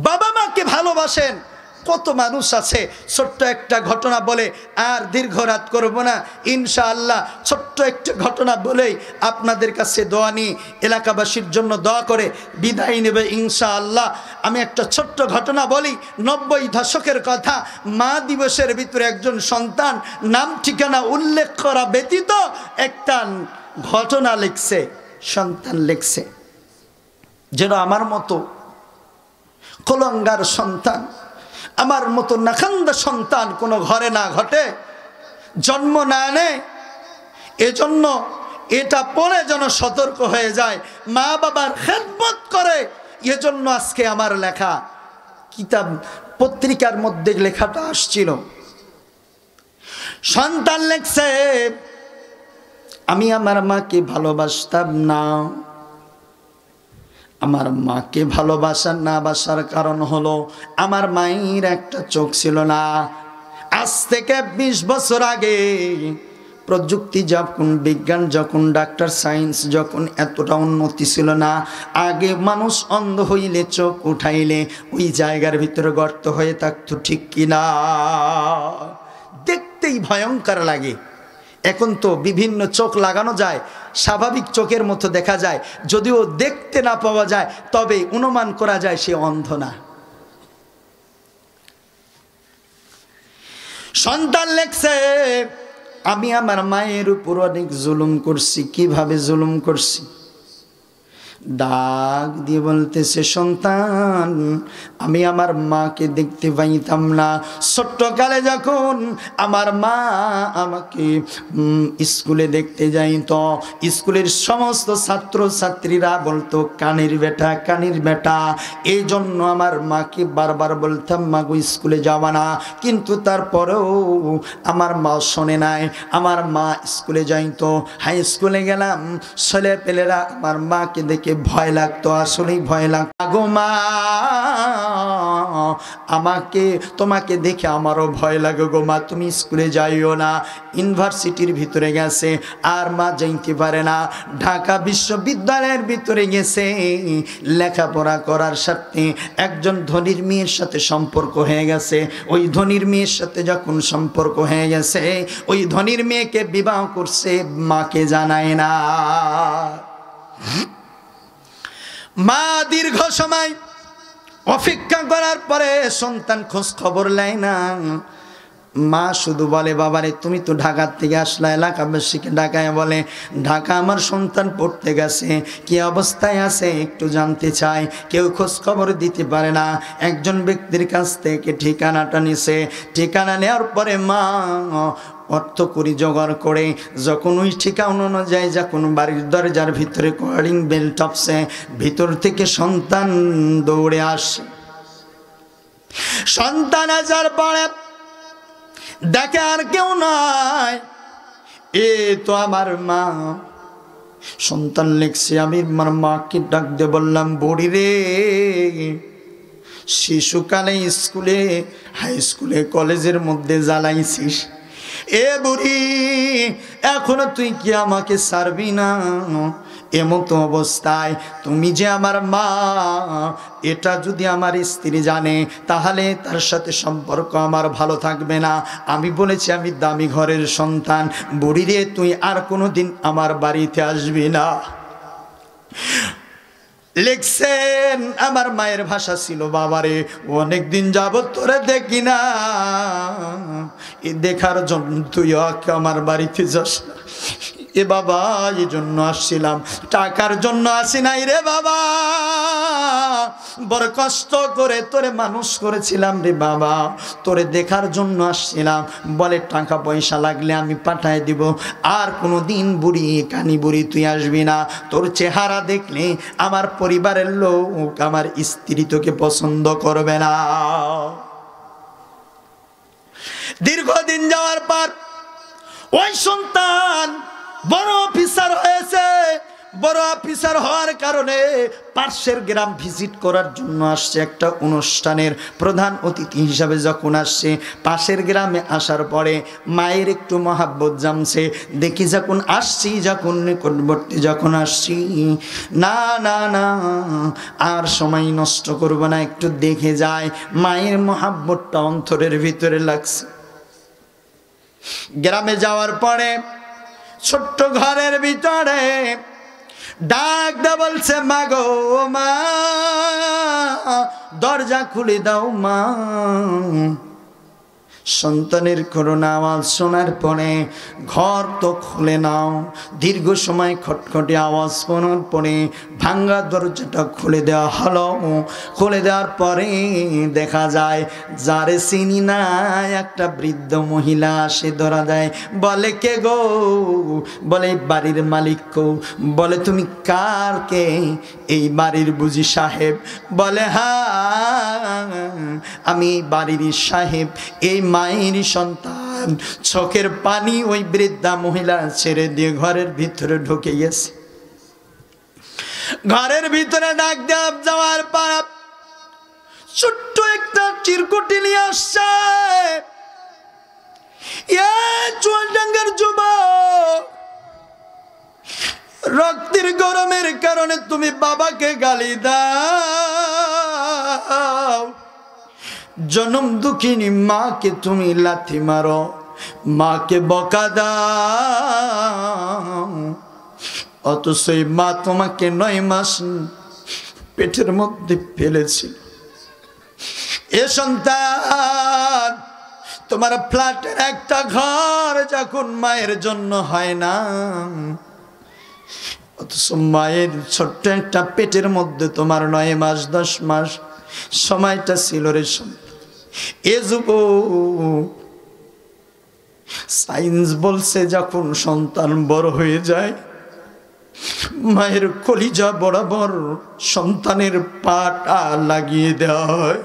বাবা মাকে ভালোবাসেন, কত মানুষ আছে ছোট্ট একটা ঘটনা বলে, আর দীর্ঘ রাত করব না ইনশাআল্লাহ, ছোট্ট একটা ঘটনা বলেই আপনাদের কাছে দোয়া নিয়ে এলাকাবাসীর জন্য দোয়া করে বিদায় নেবে ইনশাআল্লাহ। আমি একটা ছোট্ট ঘটনা বলি, 90 দশকের কথা। মা দিবসের ভিতরে একজন সন্তান নাম ঠিকানা উল্লেখ করা ব্যতীত একটা ঘটনা লিখছে, সন্তান লিখছে, যেন আমার মতো কলঙ্গার সন্তান, আমার মতো নাখান্দা সন্তান কোনো ঘরে না ঘটে, জন্ম না নেয়। এজন্য এটা পড়ে যেন সতর্ক হয়ে যায়, মা বাবার খেদমত করে। এজন্য আজকে আমার লেখা কিতাব পত্রিকার মধ্যে লেখাটা আসছিল, সন্তান লেখছে, আমি আমার মাকে ভালোবাসতাম না। আমার মাকে ভালোবাসার না বাসার কারণ হলো আমার মায়ের একটা চোখ ছিল না। আজ থেকে 20 বছর আগে প্রযুক্তি যখন, বিজ্ঞান যখন, ডাক্তার সায়েন্স যখন এতটা উন্নতি ছিল না, আগে মানুষ অন্ধ হইলে চোখ উঠাইলে ওই জায়গার ভিতরে গর্ত হয়ে থাকতো, ঠিক কিনা? দেখতেই ভয়ঙ্কর লাগে। এখন তো বিভিন্ন চোখ লাগানো যায়, স্বাভাবিক চোখের মতো দেখা যায়, যদিও দেখতে না পাওয়া যায় তবে অনুমান করা যায় সে অন্ধ না। সন্তান লেখছে, আমি আমার মায়ের উপর অনেক জুলুম করছি। কিভাবে জুলুম করছি? ডাক দিয়ে বলতেছে, সন্তান, আমি আমার মাকে দেখতে পাইতাম না। ছোট্টকালে যখন আমার মা আমাকে স্কুলে দেখতে যাইত, স্কুলের সমস্ত ছাত্র ছাত্রীরা বলতো, কানের বেটা, কানের বেটা। এই জন্য আমার মাকে বারবার বলতাম, মা গো স্কুলে যাবা না। কিন্তু তারপরেও আমার মা শোনে নাই। আমার মা স্কুলে যাইতো, হাই স্কুলে গেলাম, ছেলে পেলেরা আমার মাকে দেখে ভয় লাগতো, আসলেই ভয় লাগতো। গো মা, আমাকে, তোমাকে দেখে আমারও ভয় লাগে গো মা, তুমি স্কুলে যাইও না। ইউনিভার্সিটির ভিতরে গেছে, আর মা যাইতে পারে না। ঢাকা বিশ্ববিদ্যালয়ের ভিতরে গেছে, লেখাপড়া করার সাথে একজন ধনীর মেয়ের সাথে সম্পর্ক হয়ে গেছে। ওই ধনীর মেয়ের সাথে যখন সম্পর্ক হয়ে গেছে, ওই ধনীর মেয়েকে বিবাহ করছে, মাকে জানায় না। মা দীর্ঘ সময় অপেক্ষা করার পরে সন্তান খোঁজ খবর নেয় না। মা শুধু বলে, বাবারে তুমি তো ঢাকার থেকে আসলা, এলাকাবাসীকে ঢাকায় বলে, ঢাকা আমার সন্তান পড়তে গেছে, কি অবস্থায় আছে একটু জানতে চাই। কেউ খোঁজ খবর দিতে পারে না। একজন ব্যক্তির কাছ থেকে ঠিকানাটা নিছে। ঠিকানা নেওয়ার পরে মা অর্থ করি জোগাড় করে যখন ওই ঠিকানা অনুযায়ী যখন বাড়ির দরজার ভিতরে কলিং বেল টপসে, ভিতর থেকে সন্তান দৌড়ে আসে। সন্তান আসার পরে দেখে আর কেউ নয়, এ তো আমার মা। সন্তান লেখছে, আমি আমার মাকে ডাক দিয়ে বললাম, বুড়ি রে, শিশুকালে স্কুলে, হাই স্কুলে, কলেজের মধ্যে জ্বালাইছিস, এ বুড়ি এখনো তুই কি আমাকে ছাড়বি না? এমতো অবস্থায় তুমি যে আমার মা, এটা যদি আমার স্ত্রী জানে তাহলে তার সাথে সম্পর্ক আমার ভালো থাকবে না। আমি বলেছি আমি দামি ঘরের সন্তান, বুড়ি রে তুই আর কোনোদিন আমার বাড়িতে আসবি না। লিখছেন, আমার মায়ের ভাষা ছিল, বাবারে অনেকদিন যাবত তোরে দেখি না, দেখার জন্য তুই আমার বাড়িতে যাস না। এ বাবা, এই জন্য আসছিলাম, টাকার জন্য আসি নাই রে বাবা, বড় কষ্ট করে তোরে মানুষ করেছিলাম রে বাবা, তোরে দেখার জন্য আসছিলাম। বলে টাকা পয়সা লাগলে আমি পাঠায় দিব, আর কোনো দিন বুড়ি, কানি বুড়ি তুই আসবি না। তোর চেহারা দেখলে আমার পরিবারের লোক, আমার স্ত্রী তোকে পছন্দ করবে না। দীর্ঘদিন যাওয়ার পর ওই সন্তান বড় অফিসার হয়েছে। বড় অফিসার হওয়ার কারণে পাশের গ্রাম ভিজিট করার জন্য আসছে, একটা অনুষ্ঠানের প্রধান অতিথি হিসাবে যখন আসছে, পাশের গ্রামে আসার পরে মায়ের একটু মহাব্বত জমছে। দেখি যখন আসছি, যখন নিকটবর্তী যখন আসছি, না না না আর সময় নষ্ট করব না, একটু দেখে যায়। মায়ের মহাব্বতটা অন্তরের ভিতরে লাগছে। গ্রামে যাওয়ার পরে ছোট্ট ঘরের ভিতরে ডাক দা বলছে, মা গো মা, দরজা খুলে দাও মা। সন্তানের করুণ আওয়াজ শোনার পরে ঘর তো খুলে নাও। দীর্ঘ সময় খটখটে আওয়াজ শোনার পরে ভাঙ্গা দরজাটা খুলে দেওয়া হলো। খুলে দেওয়ার পরে দেখা যায় যারে চিনি না একটা বৃদ্ধ মহিলা সে ধরা দেয়। বলে কে গো? বলে বাড়ির মালিক কো। বলে তুমি কার কে? এই বাড়ির বুঝি সাহেব? বলে হ্যাঁ আমি বাড়ির সাহেব, এই মায়ের সন্তান। চোখের পানি ওই বৃদ্ধা মহিলা ছেড়ে দিয়ে ঘরের ভিতরে ঢুকে গেছে। ঘরের ভিতরে ডাক দেব যাওয়ার পর ছোট্ট একটা চিরকুটি নিয়ে আসছে। চুয়াডাঙ্গার যুবক, রক্তের গরমের কারণে তুমি বাবাকে গালি দাও, জনম দুঃখিনী মাকে তুমি লাথি মারো, মাকে বকা দাও, অথচ এই মা তোমাকে 9 মাস পেটের মধ্যে ফেলেছিল। এ সন্তান, তোমার ফ্ল্যাটের একটা ঘর যখন মায়ের জন্য হয় না, অথচ মায়ের ছোট্ট একটা পেটের মধ্যে তোমার 9 মাস 10 মাস সময়টা ছিল রে সন্তান। এ যুবক, সায়েন্স বলছে যখন সন্তান বড় হয়ে যায় মায়ের কলিজা বরাবর সন্তানের পাটা লাগিয়ে দেওয়া হয়।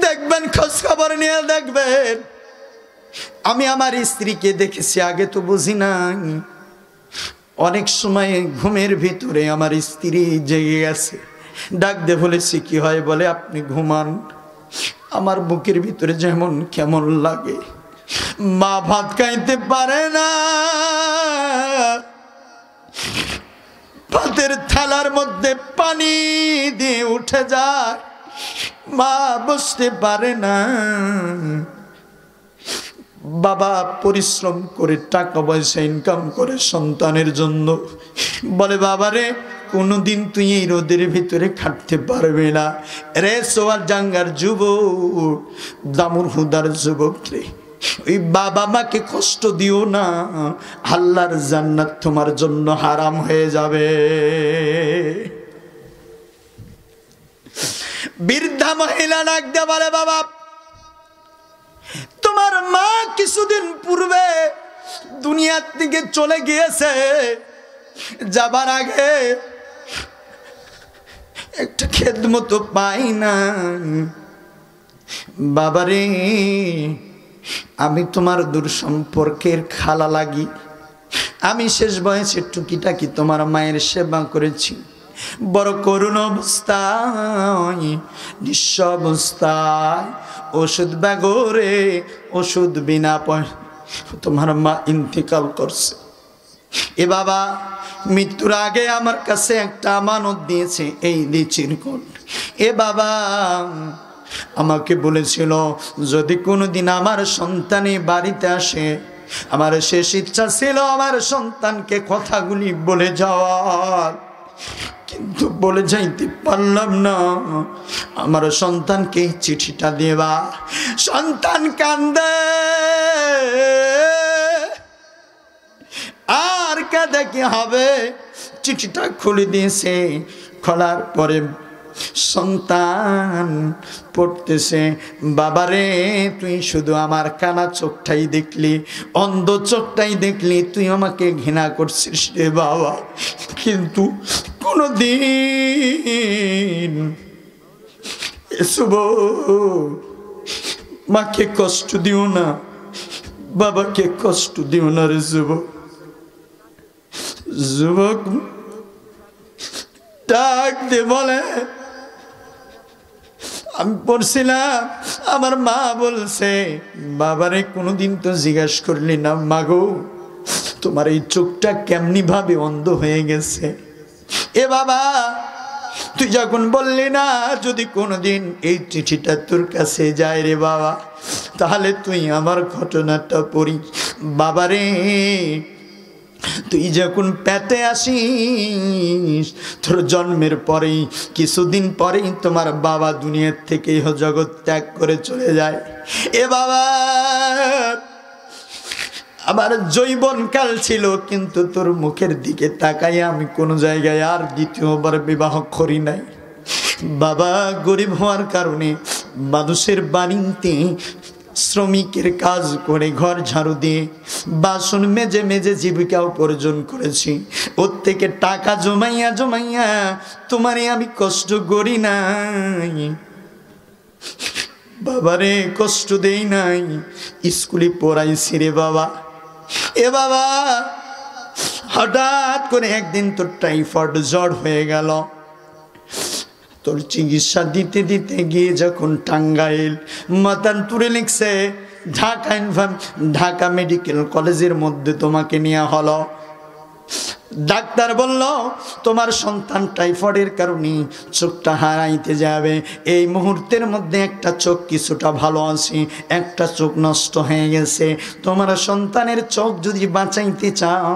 দেখবেন, খোঁজ খবর নিয়ে দেখবেন। আমি আমার স্ত্রীকে দেখেছি, আগে তো বুঝি না। অনেক সময় ঘুমের ভিতরে আমার স্ত্রী জেগে গেছে, ডাক দিয়ে বলেছি কি হয়? বলে আপনি ঘুমান, আমার বুকের ভিতরে যেমন কেমন লাগে। মা ভাত খাইতে পারে না, ভাতের থালার মধ্যে পানি দিয়ে উঠে যায়, মা বসতে পারে না। বাবা পরিশ্রম করে টাকা পয়সা ইনকাম করে সন্তানের জন্য। বলে বাবারে, কোনোদিন তুই এই রোদের ভিতরে খাটতে পারবে না রে। চুয়াডাঙ্গার যুবক, দামুর হুদার যুবক রে, ওই বাবা মাকে কষ্ট দিও না, আল্লাহর জান্নাত তোমার জন্য হারাম হয়ে যাবে। বৃদ্ধা মহিলা ডাক দিয়ে বলে বাবা, তোমার মা কিছুদিন পূর্বে দুনিয়ার থেকে চলে গিয়েছে, যাবার আগে একটা খেদমত পাই না। বাবারে, আমি তোমার দূর সম্পর্কের খালা লাগি। আমি শেষ বয়সে টুকিটাকি তোমার মায়ের সেবা করেছি। বড় করুণ অবস্থায়, নিঃস্ব অবস্থায়, ওষুধ ব্যাগরে ওষুধ বিনা পয়সা তোমার মা ইন্তেকাল করছে। এ বাবা মৃত্যুর আগে আমার কাছে একটা আমানত দিয়েছে, এই লিচির কোট। এ বাবা আমাকে বলেছিল যদি কোনোদিন আমার সন্তানে বাড়িতে আসে, আমার শেষ ইচ্ছা ছিল আমার সন্তানকে কথাগুলি বলে যাওয়ার, কিন্তু বলে যাইতে পারলাম না। আমার সন্তানকে এই চিঠিটা দেবা। সন্তান কান্দে আর কাঁদে, কি হবে? চিঠিটা খুলে দিয়েছে। খোলার পরে সন্তান পড়তেছে, বাবারে তুই শুধু আমার কানা চোখটাই দেখলি, অন্ধ চোখটাই দেখলি, তুই আমাকে ঘৃণা করছিস রে বাবা, কিন্তু কোনদিন শুভ মাকে কষ্ট দিও না, বাবাকে কষ্ট দিও না রে যুবক। যুবক ডাক দে বলে, আমি পড়ছিলাম আমার মা বলছে, বাবারে কোনোদিন তো জিজ্ঞাসা করলি না মাগো তোমার এই চোখটা কেমনি ভাবে অন্ধ হয়ে গেছে? এ বাবা তুই যখন বললি না যদি কোনোদিন এই চিঠিটা তোর কাছে যায় রে বাবা, তাহলে তুই আমার ঘটনাটা পড়ি। বাবারে তুই যখন পেটে আসিস, তোর জন্মের পরেই কিছুদিন পরেই তোমার বাবা দুনিয়ার থেকে জগৎ ত্যাগ করে চলে যায়। এ বাবা, আমার যৌবনকাল ছিল, কিন্তু তোর মুখের দিকে তাকাই আমি কোনো জায়গায় আর দ্বিতীয়বার বিবাহ করি নাই। বাবা, গরিব হওয়ার কারণে মানুষের বাড়িতে শ্রমিকের কাজ করে, ঘর ঝাড়ু দিয়ে, বাসন মেজে মেজে জীবিকা উপার্জন করেছি। ওর থেকে টাকা জমাইয়া জমাইয়া তোমারে আমি কষ্ট করি নাই বাবারে, কষ্ট দেই নাই, স্কুলে পড়াইছি রে বাবা। এ বাবা, হঠাৎ করে একদিন তোর টাইফয়েড জ্বর হয়ে গেল। তোর চিকিৎসা দিতে দিতে গিয়ে যখন টাঙ্গাইল মাতানপুরে লিখছে ঢাকা মেডিকেল কলেজের মধ্যে তোমাকে নেওয়া হলো, ডাক্তার বলল তোমার সন্তান টাইফয়েডের কারণে চোখটা হারাইতে যাবে। এই মুহূর্তের মধ্যে একটা চোখ কিছুটা ভালো আছে, একটা চোখ নষ্ট হয়ে গেছে। তোমার সন্তানের চোখ যদি বাঁচাইতে চাও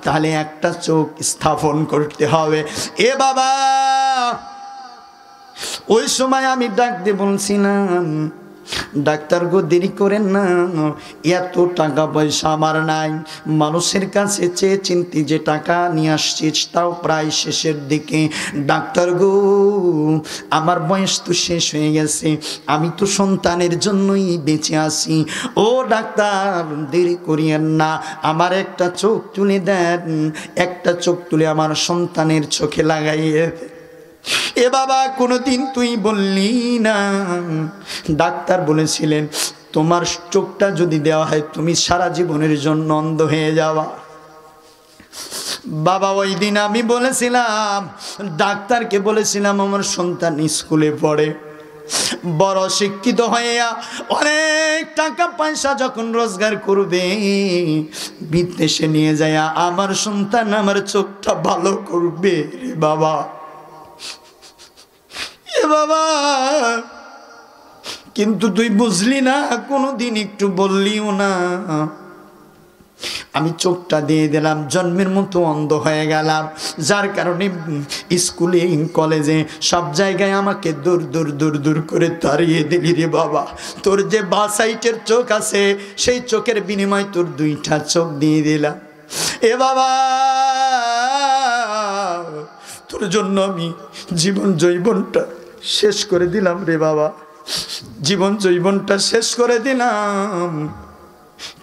তাহলে একটা চোখ স্থাপন করতে হবে। এ বাবা, ওই সময় আমি ডাক দিয়ে বলছিলাম, ডাক্তার গো দেরি করেন না, এত টাকা পয়সা আমার নাই। মানুষের কাছে চেয়ে চিন্তি যে টাকা নিয়ে আসছিস তাও প্রায় শেষের দিকে। ডাক্তার গো, আমার বয়স তো শেষ হয়ে গেছে, আমি তো সন্তানের জন্যই বেঁচে আছি। ও ডাক্তার, দেরি করিয়েন না, আমার একটা চোখ তুলে দেন, একটা চোখ তুলে আমার সন্তানের চোখে লাগাইয়ে। এ বাবা, কোনোদিন তুই বললি না, ডাক্তার বলেছিলেন তোমার চোখটা যদি দেওয়া হয় তুমি সারা জীবনের জন্য অন্ধ হয়ে যাওয়া। বাবা, ওই দিন আমি বলেছিলাম, ডাক্তারকে বলেছিলাম আমার সন্তান স্কুলে পড়ে, বড় শিক্ষিত হইয়া অনেক টাকা পয়সা যখন রোজগার করবে বিদেশে নিয়ে যায় আমার সন্তান আমার চোখটা ভালো করবে রে বাবা। বাবা, কিন্তু তুই বুঝলি না, কোনোদিন একটু বললিও না। আমি চোখটা দিয়ে দিলাম, জন্মের মতো অন্ধ হয়ে গেলাম, যার কারণে স্কুলে কলেজে সব জায়গায় আমাকে দূর দূর দূর দূর করে তাড়িয়ে দিলি রে বাবা। তোর যে বাঁ সাইডের চোখ আছে সেই চোখের বিনিময়ে তোর দুইটা চোখ দিয়ে দিলাম। এ বাবা, তোর জন্য আমি জীবন জৈবনটা শেষ করে দিলাম রে বাবা, জীবন জৈবনটা শেষ করে দিলাম,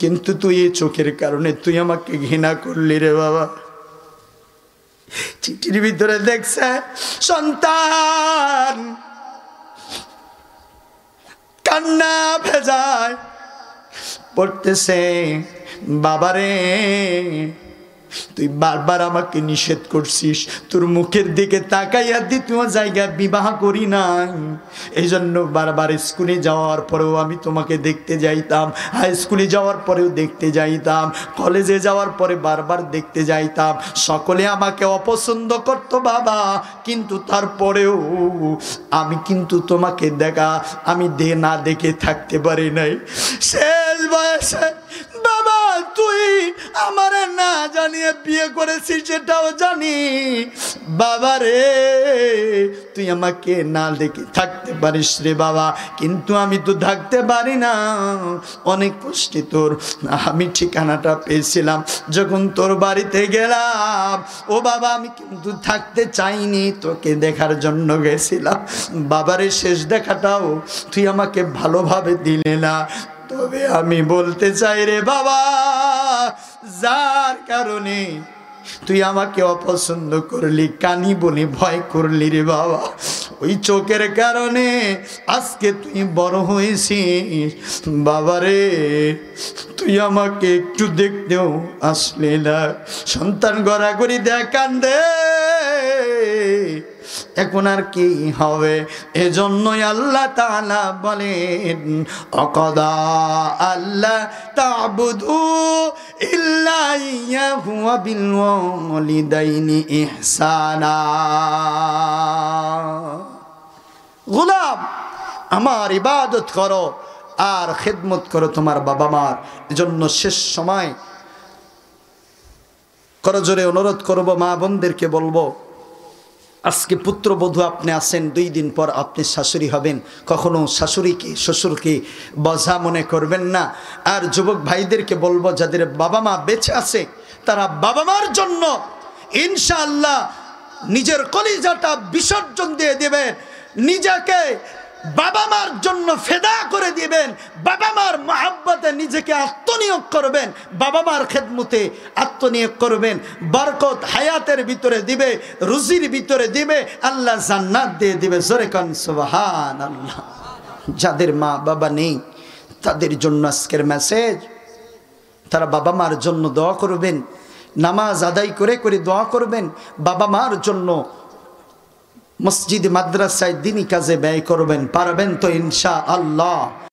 কিন্তু তুই এই চোখের কারণে তুই আমাকে ঘৃণা করলি রে বাবা। চিঠির ভিতরে দেখছে সন্তান কান্না ভেজায় পড়তেছে, বাবারে তুই বারবার আমাকে নিষেধ করছিস, তোর মুখের দিকে তাকাইয়া দ্বিতীয় জায়গায় বিবাহ করি নাই, এই জন্য বারবার স্কুলে যাওয়ার পরেও আমি তোমাকে দেখতে যাইতাম, হাই স্কুলে যাওয়ার পরেও দেখতে যাইতাম, কলেজে যাওয়ার পরে বারবার দেখতে যাইতাম, সকলে আমাকে অপছন্দ করতো বাবা, কিন্তু তারপরেও আমি কিন্তু তোমাকে আমি না দেখে থাকতে পারি নাই। শেষ বয়সে বাবা তুই আমারে না জানিয়ে বিয়ে করেছিস সেটাও জানি, বাবা রে তুই আমাকে না দেখে থাকতে পারিস রে বাবা, কিন্তু আমি তো থাকতে পারি না। অনেক কষ্টে তোর আমি ঠিকানাটা পেয়েছিলাম, যখন তোর বাড়িতে গেলাম ও বাবা আমি কিন্তু থাকতে চাইনি, তোকে দেখার জন্য গেছিলাম, বাবারে শেষ দেখাটাও তুই আমাকে ভালোভাবে দিলে না। তবে আমি বলতে চাই রে বাবা, যার কারণে তুই আমাকে অপছন্দ করলি, কানি বলে ভয় করলি রে বাবা, ওই চোখের কারণে আজকে তুই বড় হয়েছিস বাবারে, তুই আমাকে একটু দেখতেও আসলে না, সন্তান গড়াগড়ি দেখান দে, এখন আর কি হবে। এজন্যই আল্লাহ তাআলা বলেন অকদা আল্লাহ তা'বুদু ইল্লা ইয়াহু ওয়া বিল ওয়ালিদাইনি ইহসানা। গোলাম আমার ইবাদত করো আর খেদমত করো তোমার বাবা মার। এজন্য শেষ সময় করজোরে অনুরোধ করব, মা বোনদেরকে বলবো, আজকে পুত্রবধূ আপনি আছেন, 2 দিন পর আপনি শাশুড়ি হবেন, কখনো শাশুড়িকে শ্বশুরকে বোঝা মনে করবেন না। আর যুবক ভাইদেরকে বলবো, যাদের বাবা মা বেঁচে আছে তারা বাবা মার জন্য ইনশাআল্লাহ নিজের কলিজাটা বিসর্জন দিয়ে দিবেন, নিজেকে বাবা মার জন্য ফেদা করে দিবেন, বাবা মার মহাব্বতে নিজেকে আত্মনিয়োগ করবেন, বাবা মার খেদমতে আত্মনিয়োগ করবেন। বরকত হায়াতের ভিতরে দিবে, রুজির ভিতরে দিবে, আল্লাহ জান্নাত দিয়ে দিবে। জোরে কান সুবহানাল্লাহ। যাদের মা বাবা নেই তাদের জন্য আজকের মেসেজ, তারা বাবা মার জন্য দোয়া করবেন, নামাজ আদায় করে করে দোয়া করবেন, বাবা মার জন্য মসজিদ মাদ্রাসায় দিনী কাজে ব্যয় করবেন। পারবেন তো ইনশাআল্লাহ?